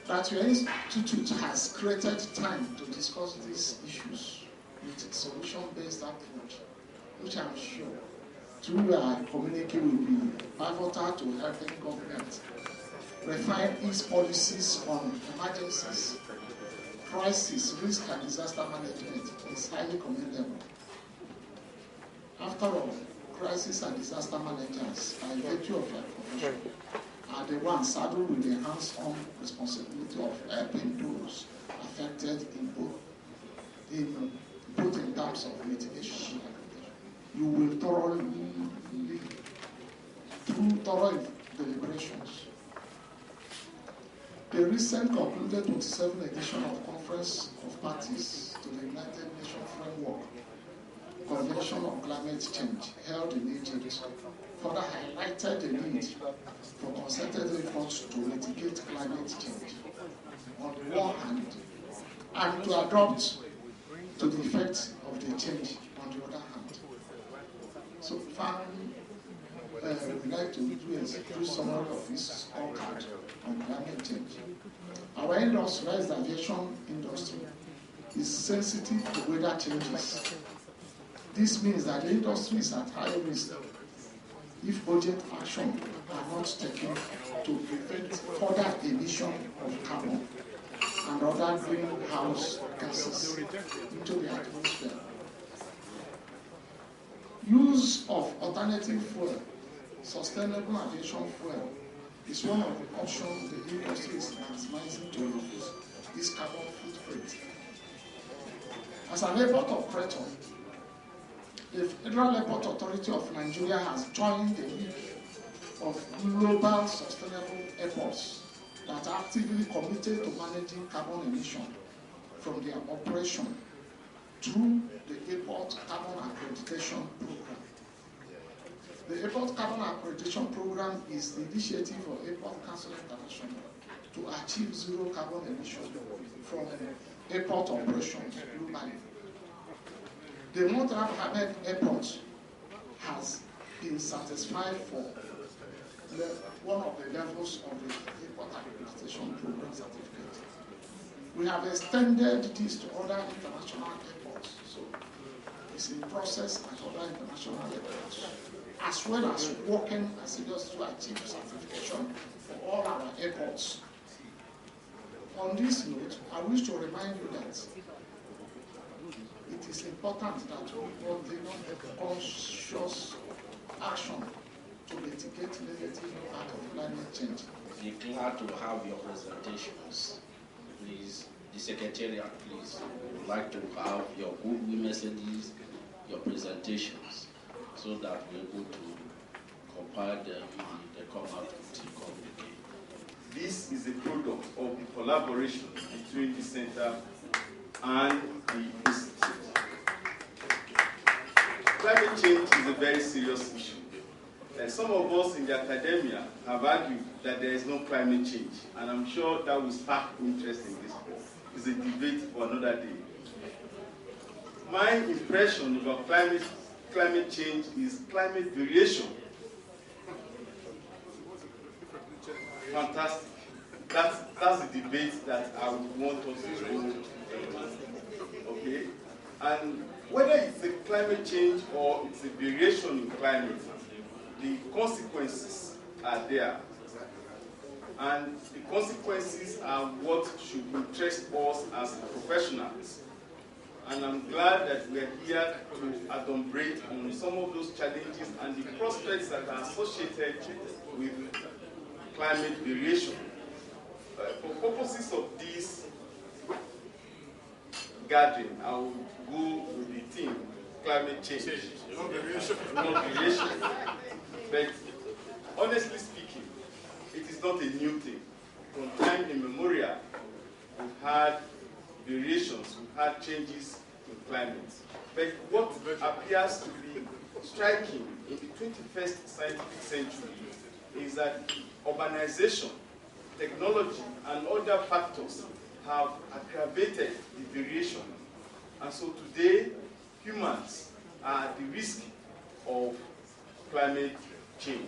That your institute has created time to discuss these issues with a solution-based approach, which I'm sure through our community will be pivotal to helping government refine its policies on emergencies, crisis, risk and disaster management is highly commendable. After all, crisis and disaster managers, by virtue of their profession, are the ones saddled with the hands-on responsibility of helping those affected in terms of mitigation. You will thoroughly, through thorough deliberations. The recent concluded 27th edition of Conference of Parties to the United Nations Framework Convention on Climate Change, held in Egypt, further highlighted the need for concerted efforts to mitigate climate change on the one hand, and to adapt to the effects of the change on the other hand. So finally, we'd like to do summary of this scorecard on climate change. Our industrialized aviation industry is sensitive to weather changes. This means that the industry is at high risk if urgent action are not taken to prevent further emission of carbon and other greenhouse gases into the atmosphere. Use of alternative fuel, sustainable aviation fuel, is one of the options the industry is maximizing to reduce this carbon footprint. As an airport operator, the Federal Airport Authority of Nigeria has joined the League of Global Sustainable Airports that are actively committed to managing carbon emission from their operation through the Airport Carbon Accreditation Program. The Airport Carbon Accreditation Program is the initiative of Airport Council International to achieve zero carbon emission from airport operations globally. The Murtala Mohammed Airport has been satisfied for one of the levels of the Airport Accreditation Program certificate. We have extended this to other international airports, so it's in process at other international airports, as well as working as a just to achieve certification for all our airports. On this note, I wish to remind you that it is important that we all take conscious action to mitigate negative impact of climate change. Be glad to have your presentations. Please, the Secretariat, please, we would like to have your goodwill messages, your presentations, so that we're able to compile them and they come out with the communique. This is a product of the collaboration between the Center and the Institute. Climate change is a very serious issue. Some of us in the academia have argued that there is no climate change, and I'm sure that will spark interest in this work. It's a debate for another day. My impression about climate change is climate variation. Fantastic. That's the debate that I would want us to go. Okay? And whether it's a climate change or it's a variation in climate, the consequences are there. And the consequences are what should interest us as professionals. And I'm glad that we are here to adumbrate on some of those challenges and the prospects that are associated with climate variation. For purposes of this gathering, I will go with the theme, climate change. Not variation. But honestly speaking, it is not a new thing. From time immemorial, we've had variations, we've had changes in climate. But what appears to be striking in the 21st scientific century is that urbanization, technology, and other factors have aggravated the variation. And so today, humans are at the risk of climate change.